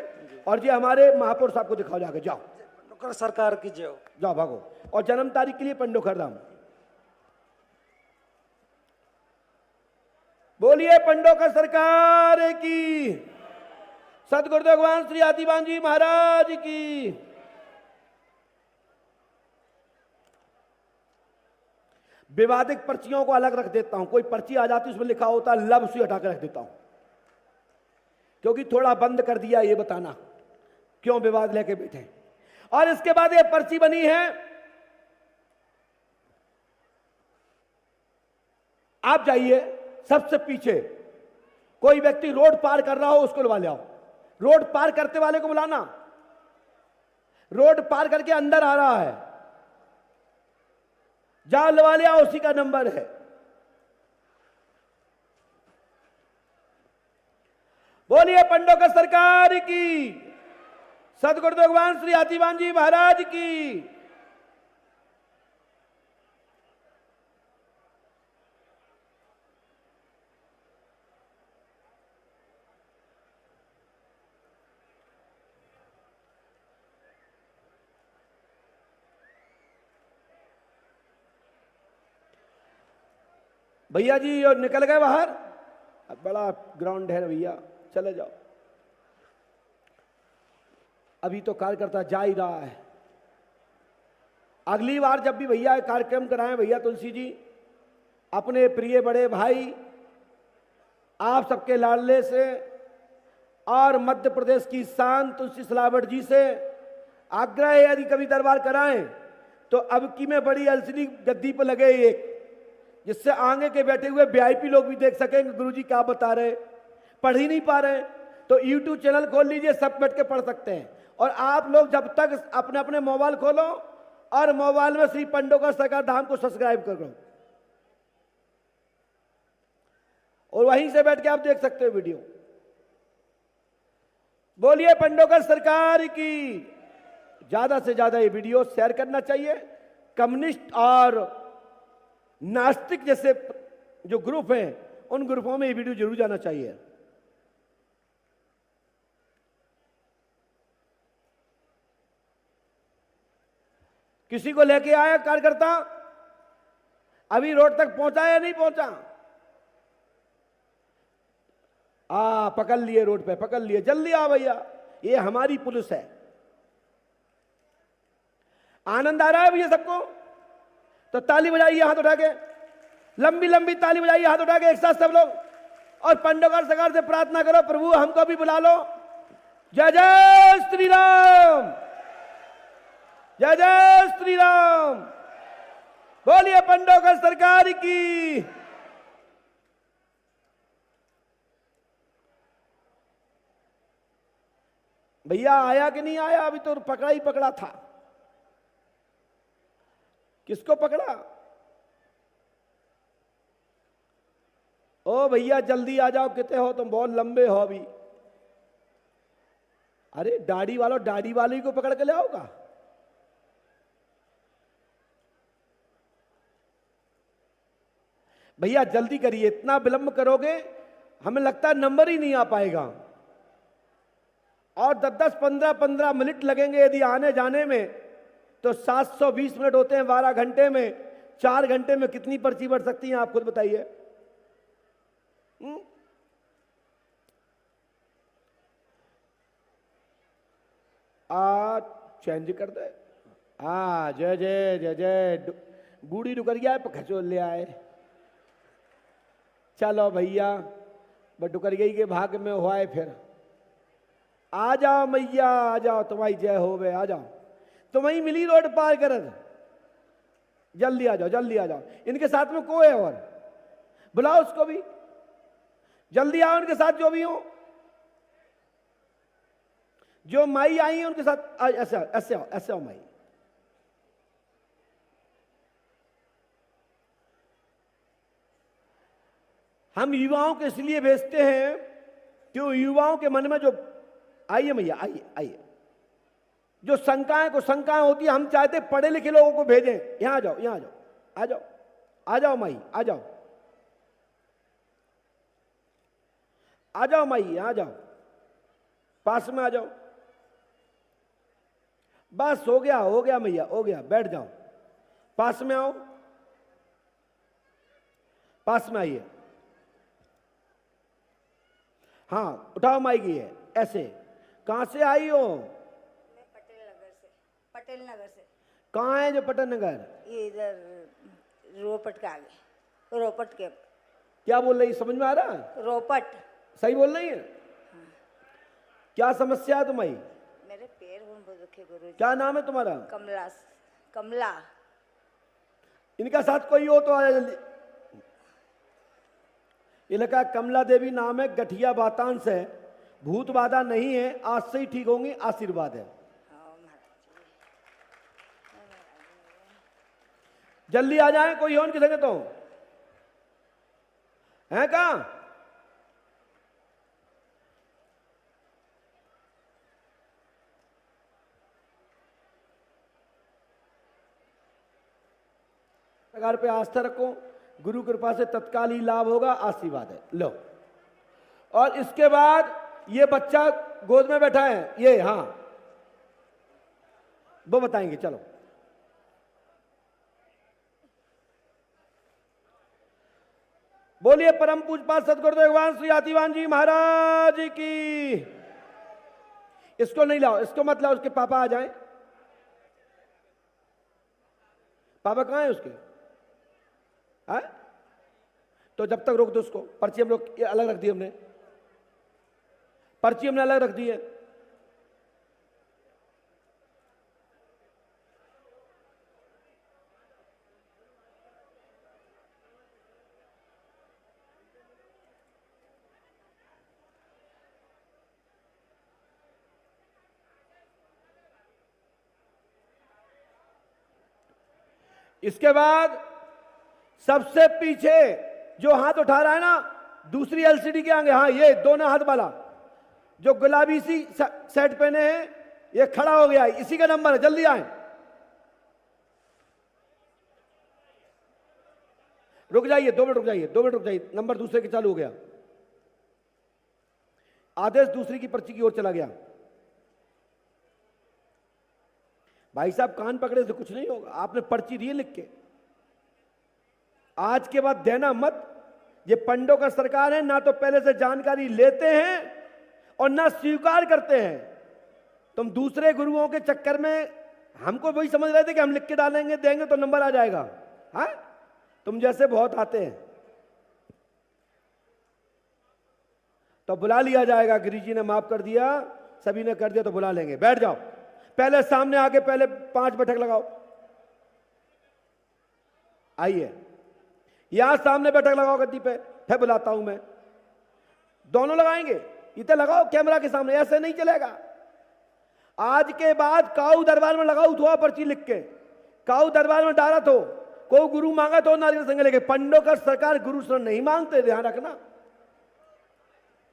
और ये हमारे महापौर साहब को दिखाओ, जाके जाओ। पंडोकर सरकार की जय हो। जाओ, भागो। और जन्म तारीख के लिए पंडोकर धाम बोलिए, पंडोकर सरकार की, सदगुरुदेव भगवान श्री आदिवान जी महाराज की। विवादित पर्चियों को अलग रख देता हूं। कोई पर्ची आ जाती है उसमें लिखा होता है लव, उसे हटा कर रख देता हूं, क्योंकि थोड़ा बंद कर दिया ये बताना क्यों विवाद लेके बैठे। और इसके बाद ये पर्ची बनी है, आप जाइए सबसे पीछे, कोई व्यक्ति रोड पार कर रहा हो उसको बुला ले आओ। रोड पार करते वाले को बुलाना, रोड पार करके अंदर आ रहा है, जा लवा लिया, उसी का नंबर है। बोलिए पंडोकर सरकार की, सदगुरुदेव भगवान श्री आदिवान जी महाराज की। भैया जी ये निकल गए बाहर, अब बड़ा ग्राउंड है भैया, चले जाओ। अभी तो कार्यकर्ता जा ही रहा है। अगली बार जब भी भैया कार्यक्रम कराएं भैया तुलसी जी, अपने प्रिय बड़े भाई आप सबके लाडले से और मध्य प्रदेश की शान तुलसी सिलावट जी से आग्रह है, यदि कभी दरबार कराएं तो अब की में बड़ी एलसीडी गद्दी पर लगे एक, जिससे आगे के बैठे हुए वीआईपी लोग भी देख सकेंगे गुरुजी क्या बता रहे। पढ़ ही नहीं पा रहे तो यूट्यूब चैनल खोल लीजिए, सब बैठ के पढ़ सकते हैं। और आप लोग जब तक अपने अपने मोबाइल खोलो और मोबाइल में श्री पंडोकर सरकार धाम को सब्सक्राइब करो और वहीं से बैठ के आप देख सकते हो वीडियो। बोलिए पंडोकर सरकार की। ज्यादा से ज्यादा ये वीडियो शेयर करना चाहिए। कम्युनिस्ट और नास्तिक जैसे जो ग्रुप हैं उन ग्रुपों में ये वीडियो जरूर जाना चाहिए। किसी को लेके आया कार्यकर्ता, अभी रोड तक पहुंचा या नहीं पहुंचा? पकड़ लिए, रोड पे पकड़ लिए, जल्दी आ भैया, ये हमारी पुलिस है। आनंद आ रहा है भैया सबको? तो ताली बजाइए हाथ उठा के, लंबी लंबी ताली बजाइए हाथ उठा के एक साथ सब लोग। और पंडोकर सरकार से प्रार्थना करो, प्रभु हमको भी बुला लो। जय जय श्री राम, जय जय श्री राम। बोलिए पंडोकर सरकार की। भैया आया कि नहीं आया? अभी तो पकड़ा ही पकड़ा था। किसको पकड़ा? ओ भैया जल्दी आ जाओ, कितने हो तुम? बहुत लंबे हो अभी। अरे दाढ़ी वाले को पकड़ के ले आओगा? भैया जल्दी करिए, इतना विलंब करोगे हमें लगता है नंबर ही नहीं आ पाएगा। और 10-10, 15-15 मिनट लगेंगे यदि आने जाने में, तो 720 मिनट होते हैं 12 घंटे में। 4 घंटे में कितनी पर्ची बढ़ सकती है आप खुद बताइए। चेंज कर दे। जय जय जय जय। बूढ़ी डुकरिया खचोल ले आए। चलो भैया, डुकरिया के भाग में हुआ है। फिर आ जाओ मैया, आ जाओ, तुम्हारी जय हो वे, आ जाओ। तुम्हें मिली रोड पार कर, जल्दी आ जाओ, जल्दी आ जाओ। इनके साथ में कोई है और बुलाओ उसको भी, जल्दी आओ इनके साथ जो भी हो। जो माई आई है उनके साथ ऐसे ऐसे आओ, ऐसे आओ माई। हम युवाओं को इसलिए भेजते हैं कि युवाओं के मन में जो, आइए मैया, आइए आइए, जो शंकाएं होती है, हम चाहते पढ़े लिखे लोगों को भेजें। यहां आ जाओ, यहां आ जाओ, आ जाओ, आ जाओ माई, आ जाओ, आ जाओ माई, आ जाओ, पास में आ जाओ। बस हो गया मैया, हो गया, बैठ जाओ, पास में आओ, पास में आइए। हाँ उठाओ माई की है ऐसे। कहां से आई हो? मैं पटेल नगर से। पटेल नगर से। कहाँ है जो पटेल नगर? ये इधर रोपट के आगे, रोपट के। क्या बोल रही, समझ में आ रहा? रोपट। सही बोल रही है? क्या समस्या है तुम्हारी? मेरे पैर बहुत दुखे गुरुजी। क्या नाम है तुम्हारा? कमला। कमला। इनका साथ कोई हो तो आया जल्दी। इनका कमला देवी नाम है, गठिया बातांश है, भूत बाधा नहीं है, आज से ही ठीक होंगी, आशीर्वाद है। जल्दी आ जाए, कोई हो उनकी संगे तो है कहां? प्रकार पे आस्था रखो, गुरु कृपा से तत्काल ही लाभ होगा, आशीर्वाद है। लो, और इसके बाद ये बच्चा गोद में बैठा है, ये, हाँ वो बताएंगे। चलो बोलिए परम पूजपाल सदगुरुदेव भगवान श्री आतिवान जी महाराज की। इसको नहीं लाओ, इसको मत लाओ, उसके पापा आ जाएं। पापा कहाँ है उसके? है? तो जब तक रोक दो उसको। पर्ची हम लोग अलग रख दी, हमने पर्ची हमने अलग रख दी है। इसके बाद सबसे पीछे जो हाथ उठा रहा है ना, दूसरी एलसीडी के आगे, हाँ ये दोनों हाथ वाला जो गुलाबी सी सेट पहने हैं, ये खड़ा हो गया है, इसी का नंबर है, जल्दी आए। रुक जाइए, 2 मिनट रुक जाइए, 2 मिनट रुक जाइए। नंबर दूसरे के चालू हो गया, आदेश दूसरी की पर्ची की ओर चला गया। भाई साहब कान पकड़े से कुछ नहीं होगा, आपने पर्ची दी है लिख के, आज के बाद देना मत। ये पंडों का सरकार है, ना तो पहले से जानकारी लेते हैं और ना स्वीकार करते हैं। तुम दूसरे गुरुओं के चक्कर में हमको वही समझ रहे थे कि हम लिख के डालेंगे देंगे तो नंबर आ जाएगा। हाँ, तुम जैसे बहुत आते हैं। तो बुला लिया जाएगा, गिरी जी ने माफ कर दिया, सभी ने कर दिया तो बुला लेंगे। बैठ जाओ, पहले सामने आके पहले 5 बैठक लगाओ। आइए यहां सामने बैठक लगाओ गद्दी पे, फिर बुलाता हूं मैं। दोनों लगाएंगे, इतने लगाओ कैमरा के सामने, ऐसे नहीं चलेगा। आज के बाद काऊ दरबार में लगाओ थोड़ा पर्ची लिख के, काऊ दरबार में डाला तो कोई गुरु मांगा तो नारियल संग लेके। पंडों का सरकार गुरु शरण नहीं मांगते, ध्यान रखना।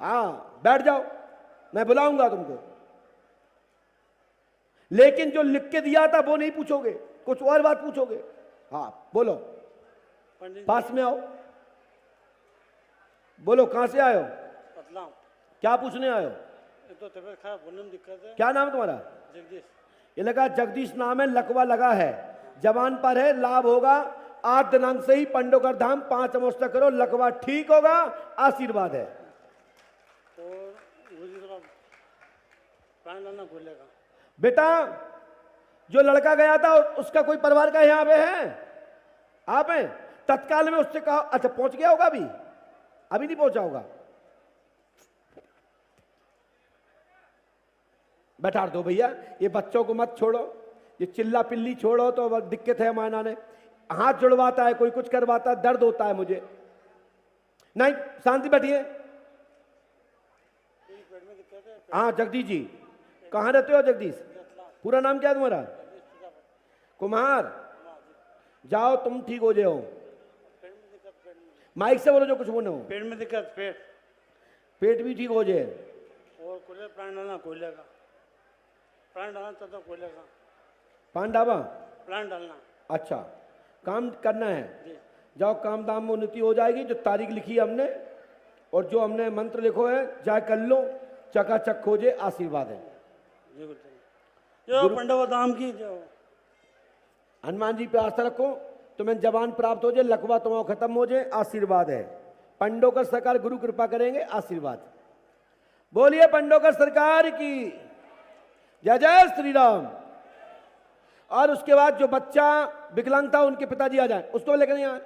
हाँ बैठ जाओ, मैं बुलाऊंगा तुमको, लेकिन जो लिख के दिया था वो नहीं पूछोगे, कुछ और बात पूछोगे। हाँ बोलो, पास में आओ, बोलो कहां से आए हो, पतलाम। क्या पूछने आए हो? तो तबीयत खराब, बोलने में दिक्कत है। क्या नाम है तुम्हारा? जगदीश। ये लगा जगदीश नाम है, लकवा लगा है, जवान पर है, लाभ होगा। 8 दिनांक से ही पंडों का धाम 5 अमावस्या करो, लकवा ठीक होगा, आशीर्वाद है। और मुझे थोड़ा प्राण डालना भूलेगा। बेटा जो लड़का गया था उसका कोई परिवार का यहाँ पे है? आप हैं? तत्काल में उससे कहा, अच्छा पहुंच गया होगा, अभी नहीं पहुंचा होगा। बैठा दो भैया, ये बच्चों को मत छोड़ो, ये चिल्ला पिल्ली छोड़ो तो अब दिक्कत है। माना ने हाथ जुड़वाता है, कोई कुछ करवाता है, दर्द होता है मुझे। नहीं शांति बैठिए। हाँ जगदीश जी, कहाँ रहते हो जगदीश? पूरा नाम क्या है तुम्हारा? कुमार। जाओ तुम ठीक हो जाओ, माइक से बोलो जो कुछ बोलो। पेट में दिक्कत, पेट भी ठीक हो जाए। और कोयले प्राण डालना कोयलेगा, प्राण डालना तो कोयलेगा। पान डाबा प्राण डालना। अच्छा, काम करना है, जाओ काम दाम में उन्नति हो जाएगी। जो तारीख लिखी है हमने और जो हमने मंत्र लिखो है, जाए कर लो, चकाचक हो जाए, आशीर्वाद है। जो पंडव दाम की जो हनुमान जी पे आस्था रखो, तुम्हें जवान प्राप्त हो जाए, लकवा तुम्हारा खत्म हो जाए, आशीर्वाद है। पंडों का सरकार गुरु कृपा करेंगे, आशीर्वाद। बोलिए पंडों का सरकार की जय जय श्री राम। और उसके बाद जो बच्चा विकलांग था उनके पिताजी आ जाए, उसको लेकर नहीं आए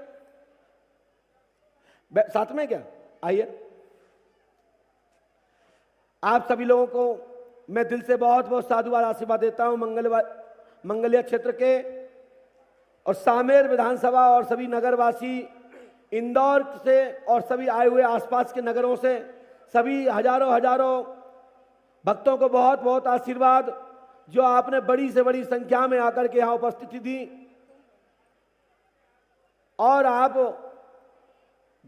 साथ में क्या? आइए। आप सभी लोगों को मैं दिल से बहुत बहुत साधुवाद आशीर्वाद देता हूं। मंगलिया क्षेत्र के और सामेर विधानसभा और सभी नगरवासी, इंदौर से और सभी आए हुए आसपास के नगरों से सभी हजारों भक्तों को बहुत बहुत आशीर्वाद, जो आपने बड़ी से बड़ी संख्या में आकर के यहां उपस्थिति दी। और आप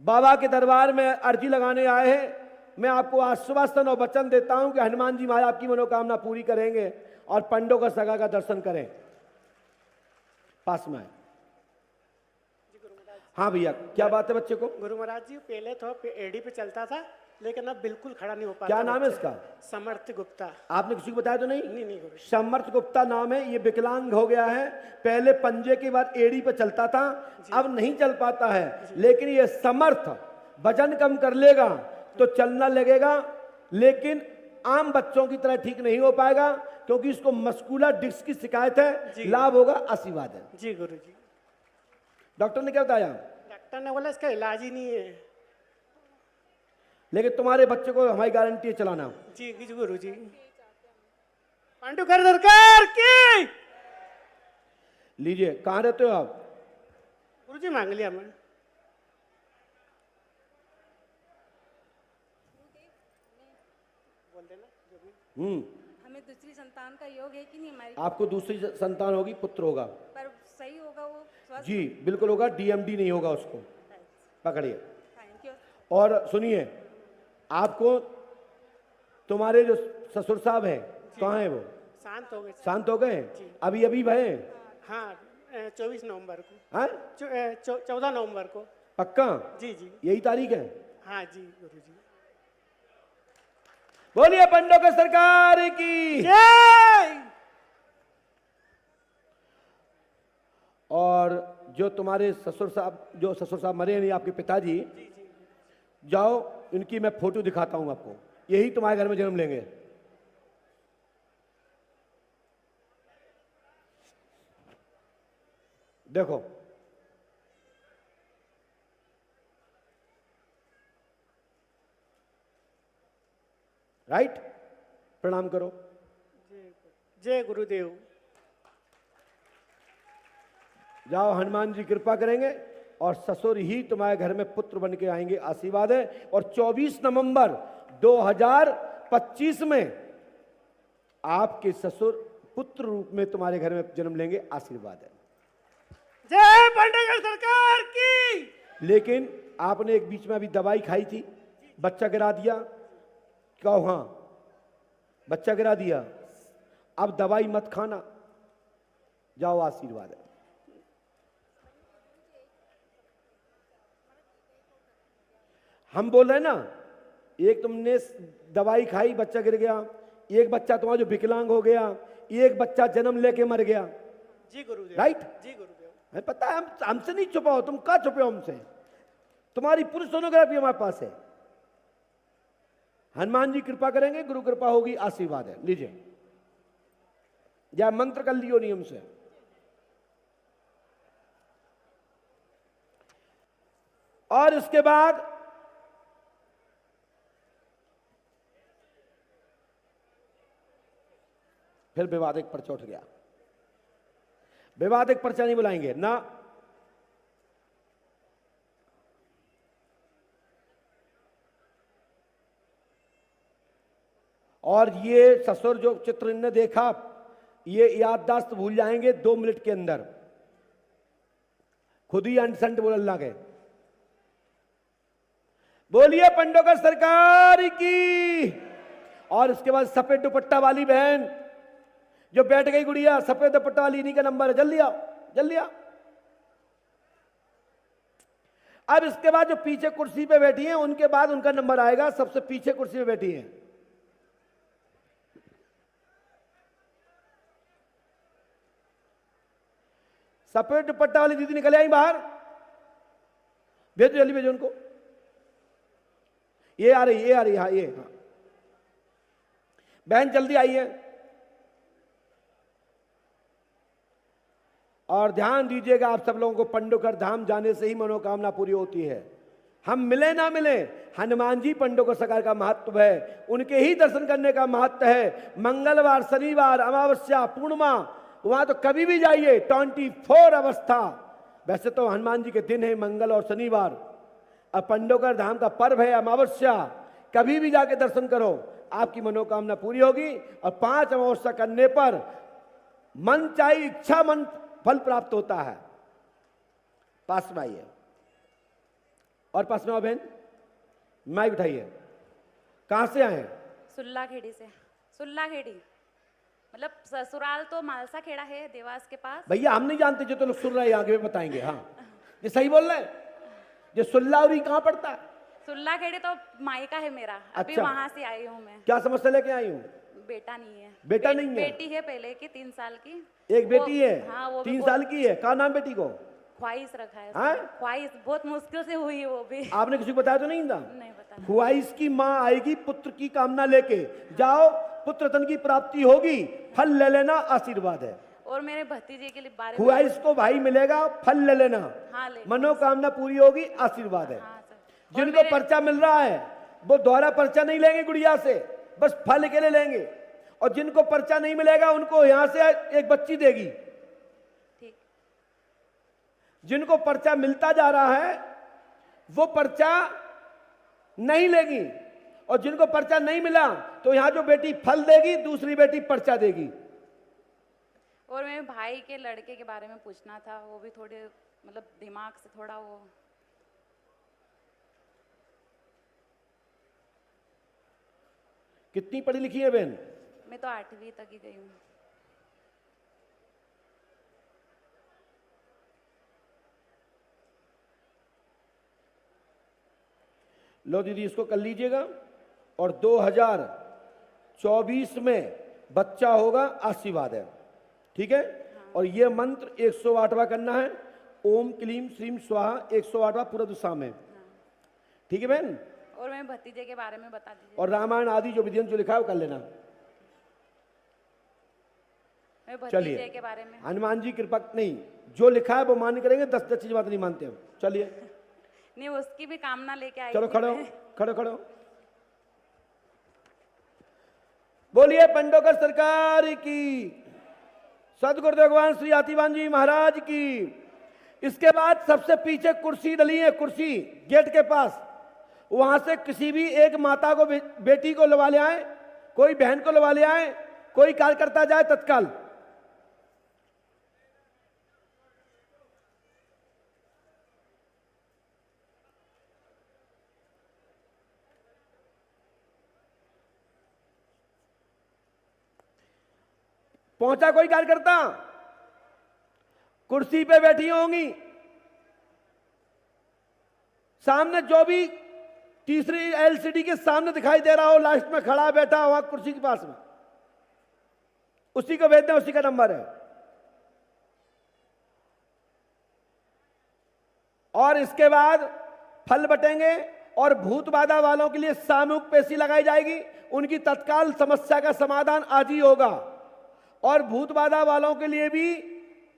बाबा के दरबार में अर्जी लगाने आए हैं। मैं आपको आश्वासन और वचन देता हूं कि हनुमान जी महाराज आपकी मनोकामना पूरी करेंगे और पंडों का सगा का दर्शन करें। पास में। हाँ भैया, क्या बात है बच्चे को? गुरु महाराज जी पहले तो एडी पे चलता था, लेकिन अब बिल्कुल खड़ा नहीं हो पाता। क्या नाम है इसका? समर्थ गुप्ता। आपने किसी को बताया तो नहीं? नहीं गुरु। समर्थ गुप्ता नाम है। ये विकलांग हो गया है, पहले पंजे के बाद एड़ी पे चलता था, अब नहीं चल पाता है, लेकिन ये समर्थ वजन कम कर लेगा तो चलना लगेगा, लेकिन आम बच्चों की तरह ठीक नहीं हो पाएगा क्योंकि इसको मस्कुलर डिस्क की शिकायत है। लाभ होगा, आशीर्वाद है। जी गुरुजी। डॉक्टर ने क्या बताया? डॉक्टर ने बोला इसका इलाज ही नहीं है। लेकिन तुम्हारे बच्चे को हमारी गारंटी है चलाना। जी जी गुरुजी। पांडुकर सरकार की। लीजिए, कहाँ रहते हो आप? गुरुजी मांग लिया मैं। बोल देना जो भी। हमें दूसरी संतान का योग है कि नहीं हमारी? आपको दूसरी संतान होगी, पुत्र होगा। पर सही होगा वो स्वस्थ? जी बिल्कुल होगा, डीएमडी नहीं होगा उसको। पकड़िए थैंक यू। और सुनिए, आपको तुम्हारे जो ससुर साहब हैं कहाँ हैं वो? शांत हो गए। शांत हो गए? अभी अभी भय? हाँ 24 नवंबर को। हाँ 14 नवंबर को। पक्का? जी जी। यही तारीख है? हाँ जी गुरुजी। बोलिए पंडोकर सरकार की। जय। और जो तुम्हारे ससुर साहब मरे नहीं, आपके पिताजी, जाओ इनकी मैं फोटो दिखाता हूं आपको। यही तुम्हारे घर में जन्म लेंगे। देखो, राइट? प्रणाम करो। जय गुरुदेव। जाओ, हनुमान जी कृपा करेंगे और ससुर ही तुम्हारे घर में पुत्र बन के आएंगे, आशीर्वाद है। और 24 नवंबर 2025 में आपके ससुर पुत्र रूप में तुम्हारे घर में जन्म लेंगे, आशीर्वाद है। जय पांडुकर सरकार की। लेकिन आपने एक बीच में अभी दवाई खाई थी, बच्चा गिरा दिया। कहो हाँ, बच्चा गिरा दिया। अब दवाई मत खाना, जाओ, आशीर्वाद है। हम बोल रहे हैं ना, एक तुमने दवाई खाई, बच्चा गिर गया। एक बच्चा तुम्हारा जो विकलांग हो गया, एक बच्चा जन्म लेके मर गया। जी गुरुदेव। राइट? जी गुरुदेव। हमें पता है, हमसे नहीं छुपाओ। तुम कहाँ छुपे हो हमसे? तुम्हारी पूरी सोनोग्राफी हमारे पास है। हनुमान जी कृपा करेंगे, गुरु कृपा होगी, आशीर्वाद है। लीजिए, या मंत्र कर लियो नियम से। और उसके बाद फिर विवादिक पर्चा उठ गया। विवादिक पर्चा नहीं बुलाएंगे ना। और ये ससुर जो चित्र इनने देखा, ये याददाश्त भूल जाएंगे 2 मिनट के अंदर। खुद ही अनसंट बोल अल्लाह के। बोलिए पंडोकर सरकार की। और इसके बाद सफेद दुपट्टा वाली बहन जो बैठ गई, गुड़िया सफेद दुपट्टा वाली, इन्हीं का नंबर है। जल्दी आओ, जल्दी आओ। अब इसके बाद जो पीछे कुर्सी पे बैठी हैं, उनके बाद उनका नंबर आएगा। सबसे पीछे कुर्सी पे बैठी हैं, सफेद दुपट्टा वाली दीदी निकल आई बाहर। भेजो, जल्दी भेजो उनको। ये आ रही, ये आ रही। हाँ, ये हाँ। बहन जल्दी आई है। और ध्यान दीजिएगा, आप सब लोगों को पंडोकर धाम जाने से ही मनोकामना पूरी होती है। हम मिले ना मिले, हनुमान जी पंडोकर सरकार का महत्व है। उनके ही दर्शन करने का महत्व है। मंगलवार, शनिवार, अमावस्या, पूर्णिमा, वहां तो कभी भी जाइए, 24 अवस्था। वैसे तो हनुमान जी के दिन है मंगल और शनिवार। अब पंडोकर धाम का पर्व है अमावस्या, कभी भी जाके दर्शन करो, आपकी मनोकामना पूरी होगी। और 5 अमावस्या करने पर मन चाहे इच्छा मन फल प्राप्त होता है। पास में आइए, और पास में आओ बहन, माइक उठाइए। कहां से आए हैं? सुल्ला खेड़ी से। सुल्ला खेड़ी मतलब ससुराल तो मालसा खेड़ा है, देवास के पास। भैया हम नहीं जानते, जो तो लोग सुन रहे हैं आगे बताएंगे। हाँ, ये सही बोल रहे हैं। ये सुल्लावरी कहाँ पड़ता है? सुल्ला खेड़ी तो मायका है मेरा। अभी अच्छा। वहां से आई हूँ मैं। क्या समस्या लेके आई हूँ? बेटा नहीं है। बेटा नहीं है? बेटी है पहले की, 3 साल की। एक बेटी है? हाँ, वो 3 साल की है। क्या नाम बेटी को? ख्वाहिश रखा है हाँ? उसने। ख्वाहिश बहुत मुश्किल से हुई है वो भी। आपने किसी को बताया तो नहीं था? नहीं पता। ख्वाहिश की माँ आएगी पुत्र की कामना लेके, जाओ पुत्र रत्न की प्राप्ति होगी, फल ले लेना, आशीर्वाद है। और मेरे भतीजे के लिए बारे में। ख्वाहिश को भाई मिलेगा, फल ले लेना, हाँ ले। मनोकामना पूरी होगी, आशीर्वाद है। हाँ सर। और जिनको मेरे- पर्चा मिल रहा है वो दोहरा पर्चा नहीं लेंगे गुड़िया से, बस फल के लिए लेंगे। और जिनको पर्चा नहीं मिलेगा उनको यहां से एक बच्ची देगी। ठीक। जिनको पर्चा मिलता जा रहा है वो पर्चा नहीं लेगी, और जिनको पर्चा नहीं मिला तो यहां जो बेटी फल देगी, दूसरी बेटी पर्चा देगी। और मेरे भाई के लड़के के बारे में पूछना था, वो भी थोड़े मतलब दिमाग से थोड़ा वो। कितनी पढ़ी लिखी है बहन? मैं तो 8वीं तक ही गई हूँ। लो दीदी इसको कर लीजिएगा, और 2024 में बच्चा होगा, आशीर्वाद है। ठीक है? और ये मंत्र 108वां करना है, ओम क्लीम श्रीम स्वाहा, 108वां पूरा दिशा में। ठीक है बहन? और मेरे भतीजे के बारे में बता दीजिए। और रामायण आदि जो विधियन जो लिखा है वो कर लेना। मेरे भतीजे चलिए, के बारे में। हनुमान जी कृपा नहीं, जो लिखा है वो मान्य करेंगे, 10 चीज बात नहीं मानते हम। चलिए नहीं, उसकी भी कामना लेके आई चलो थी खड़ो मैं। खड़ो खड़ो। बोलिए पंडोकर सरकार की, सदगुरुदेव भगवान श्री आतिवान जी महाराज की। इसके बाद सबसे पीछे कुर्सी डली है, कुर्सी गेट के पास, वहां से किसी भी एक माता को, बेटी को लवा ले आए, कोई बहन को लवा ले आए, कोई कार्यकर्ता जाए तत्काल। पहुंचा कोई कार्यकर्ता? कुर्सी पे बैठी होंगी, सामने जो भी तीसरी एलसीडी के सामने दिखाई दे रहा हो, लास्ट में खड़ा बैठा हुआ कुर्सी के पास में, उसी को भेज दें, उसी का नंबर है। और इसके बाद फल बटेंगे, और भूत बाधा वालों के लिए सामूहिक पेशी लगाई जाएगी, उनकी तत्काल समस्या का समाधान आज ही होगा। और भूत बाधा वालों के लिए भी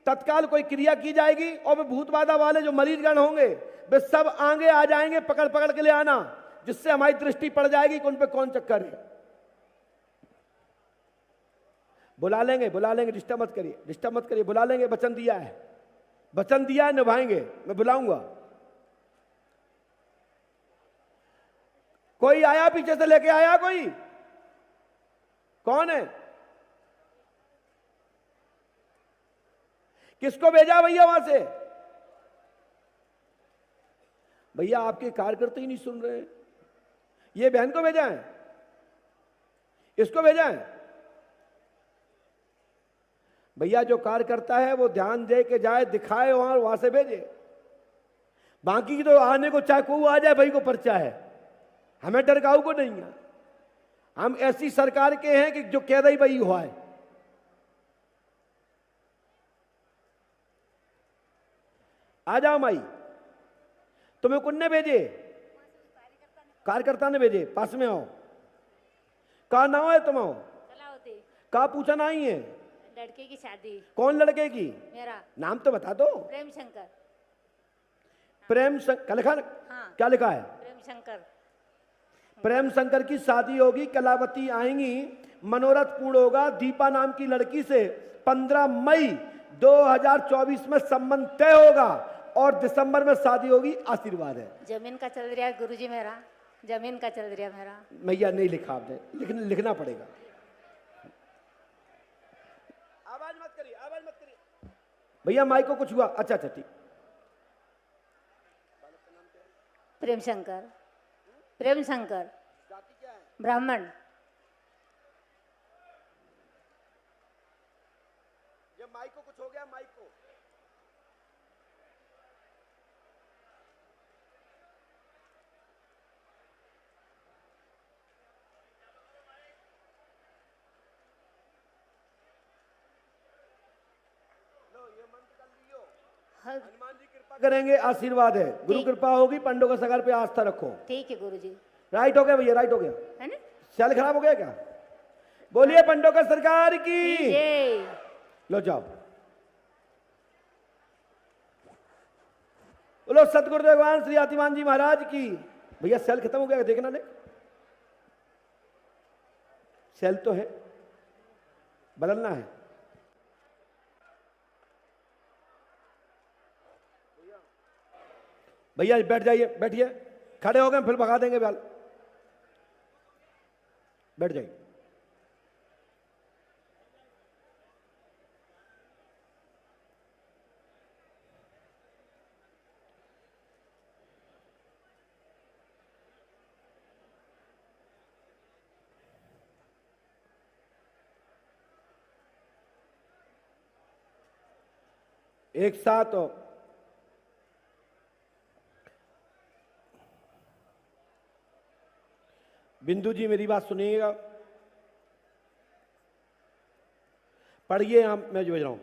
तत्काल कोई क्रिया की जाएगी, और वे भूत बाधा वाले जो मरीजगण होंगे वे सब आगे आ जाएंगे, पकड़ पकड़ के ले आना, जिससे हमारी दृष्टि पड़ जाएगी कि उन पे कौन चक्कर है। बुला लेंगे, डिस्टर्ब मत करिए, डिस्टर्ब मत करिए, बुला लेंगे, वचन दिया है, वचन दिया है, निभाएंगे, मैं बुलाऊंगा। कोई आया पीछे से लेके आया? कोई कौन है? किसको भेजा भैया वहां से? भैया आपके कार्यकर्ता ही नहीं सुन रहे। ये बहन को भेजा है, इसको भेजा है? भैया जो कार्यकर्ता है वो ध्यान दे के जाए, दिखाए, वहां से भेजे। बाकी तो आने को चाहे को आ जाए, भाई को पर्चा है, हमें डरकाऊ को नहीं है। हम ऐसी सरकार के हैं कि जो कह रही वही हुआ है। आ जाओ माई, तुम्हें कौन ने भेजे? कार्यकर्ता ने भेजे, पास में आओ। कहा नाम है तुम्हारा? कलावती। कहा पूछा नहीं है? लड़के की शादी। कौन लड़के की? मेरा नाम तो बता दो। प्रेम शंकर। प्रेम शंकर लिखा? हाँ। क्या लिखा है? प्रेम शंकर। प्रेम शंकर की शादी होगी, कलावती आएंगी, मनोरथ पूर्ण होगा। दीपा नाम की लड़की से 15 मई 2024 में संबंध तय होगा, और दिसंबर में शादी होगी, आशीर्वाद है। जमीन का चल रहा है गुरुजी मेरा, जमीन का चल रहा है मेरा। मैया नहीं लिखा आपने, लिखना पड़ेगा। आवाज मत करिए, आवाज मत करिए भैया, माइक को कुछ हुआ? अच्छा अच्छा ठीक। प्रेम शंकर। प्रेम शंकर। जाति क्या है? ब्राह्मण। ये माइक को कुछ हो गया, माइक को। कृपा करेंगे, आशीर्वाद है, गुरु कृपा होगी, पंडों का सगार पे आस्था रखो। ठीक है गुरुजी। राइट हो गया भैया, राइट हो गया, है ना? सेल खराब हो गया क्या? बोलिए पंडों का सरकार की। जय। लो जाओ, बोलो सतगुरुदेव भगवान श्री हाथीवान जी महाराज की। भैया सेल खत्म हो गया, देखना ने सेल तो है, बदलना है। भैया बैठ जाइए, बैठिए, खड़े हो गए फिर भगा देंगे बाल, बैठ जाइए। एक साथ हो। बिंदु जी मेरी बात सुनिएगा, पढ़िए, यहां मैं जो भेज रहा हूं।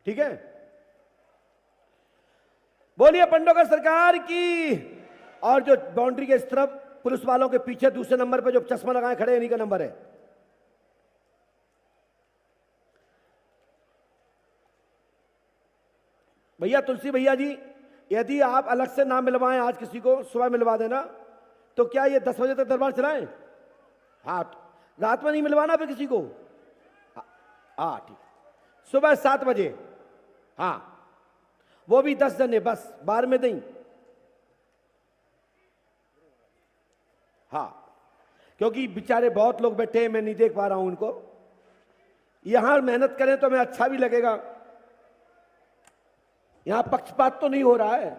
ठीक है, बोलिए पंडों का सरकार की। और जो बाउंड्री के इस तरफ पुलिस वालों के पीछे दूसरे नंबर पे जो चश्मा लगाए खड़े हैं, इन्हीं का नंबर है। भैया तुलसी भैया जी, यदि आप अलग से नाम मिलवाएं, आज किसी को सुबह मिलवा देना, तो क्या ये 10 बजे तक दरबार चलाएं? हाँ, रात में नहीं मिलवाना फिर किसी को। हाँ ठीक, सुबह 7 बजे। हाँ, वो भी 10 जने बस, बार में नहीं। हाँ, क्योंकि बेचारे बहुत लोग बैठे हैं, मैं नहीं देख पा रहा हूं उनको। यहां मेहनत करें तो मैं अच्छा भी लगेगा, यहां पक्षपात तो नहीं हो रहा है।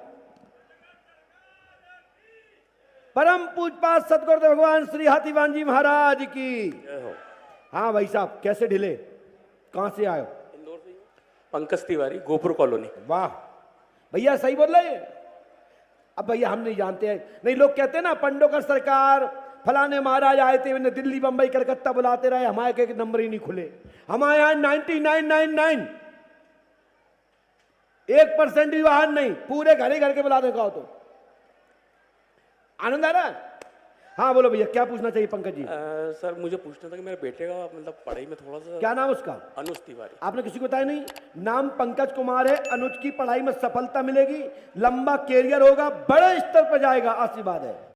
परम पूजपात सतगुरुदेव भगवान श्री हाथीवान जी महाराज की। हाँ भाई साहब, कैसे ढिले, कहां से आए हो? इंदौर से। पंकज तिवारी, गोपुर कॉलोनी। वाह भैया, सही बोल रहे हैं। अब भैया हम नहीं जानते हैं, नहीं लोग कहते हैं ना पंडों का सरकार, फलाने महाराज आए थे, उन्हें दिल्ली बंबई कलकत्ता बुलाते रहे, हमारे के नंबर ही नहीं खुले। हमारे यहां 9999, 1% भी वाहन नहीं, पूरे घर ही घर के बुला देखा हो तो। आनंद आ रहा है? हाँ बोलो भैया, क्या पूछना चाहिए पंकज जी? सर मुझे पूछना था कि मेरे बेटे का मतलब पढ़ाई में थोड़ा सा। क्या नाम उसका? अनुज तिवारी। आपने किसी को बताया नहीं? नाम पंकज कुमार है। अनुज की पढ़ाई में सफलता मिलेगी, लंबा कैरियर होगा, बड़े स्तर पर जाएगा, आशीर्वाद है।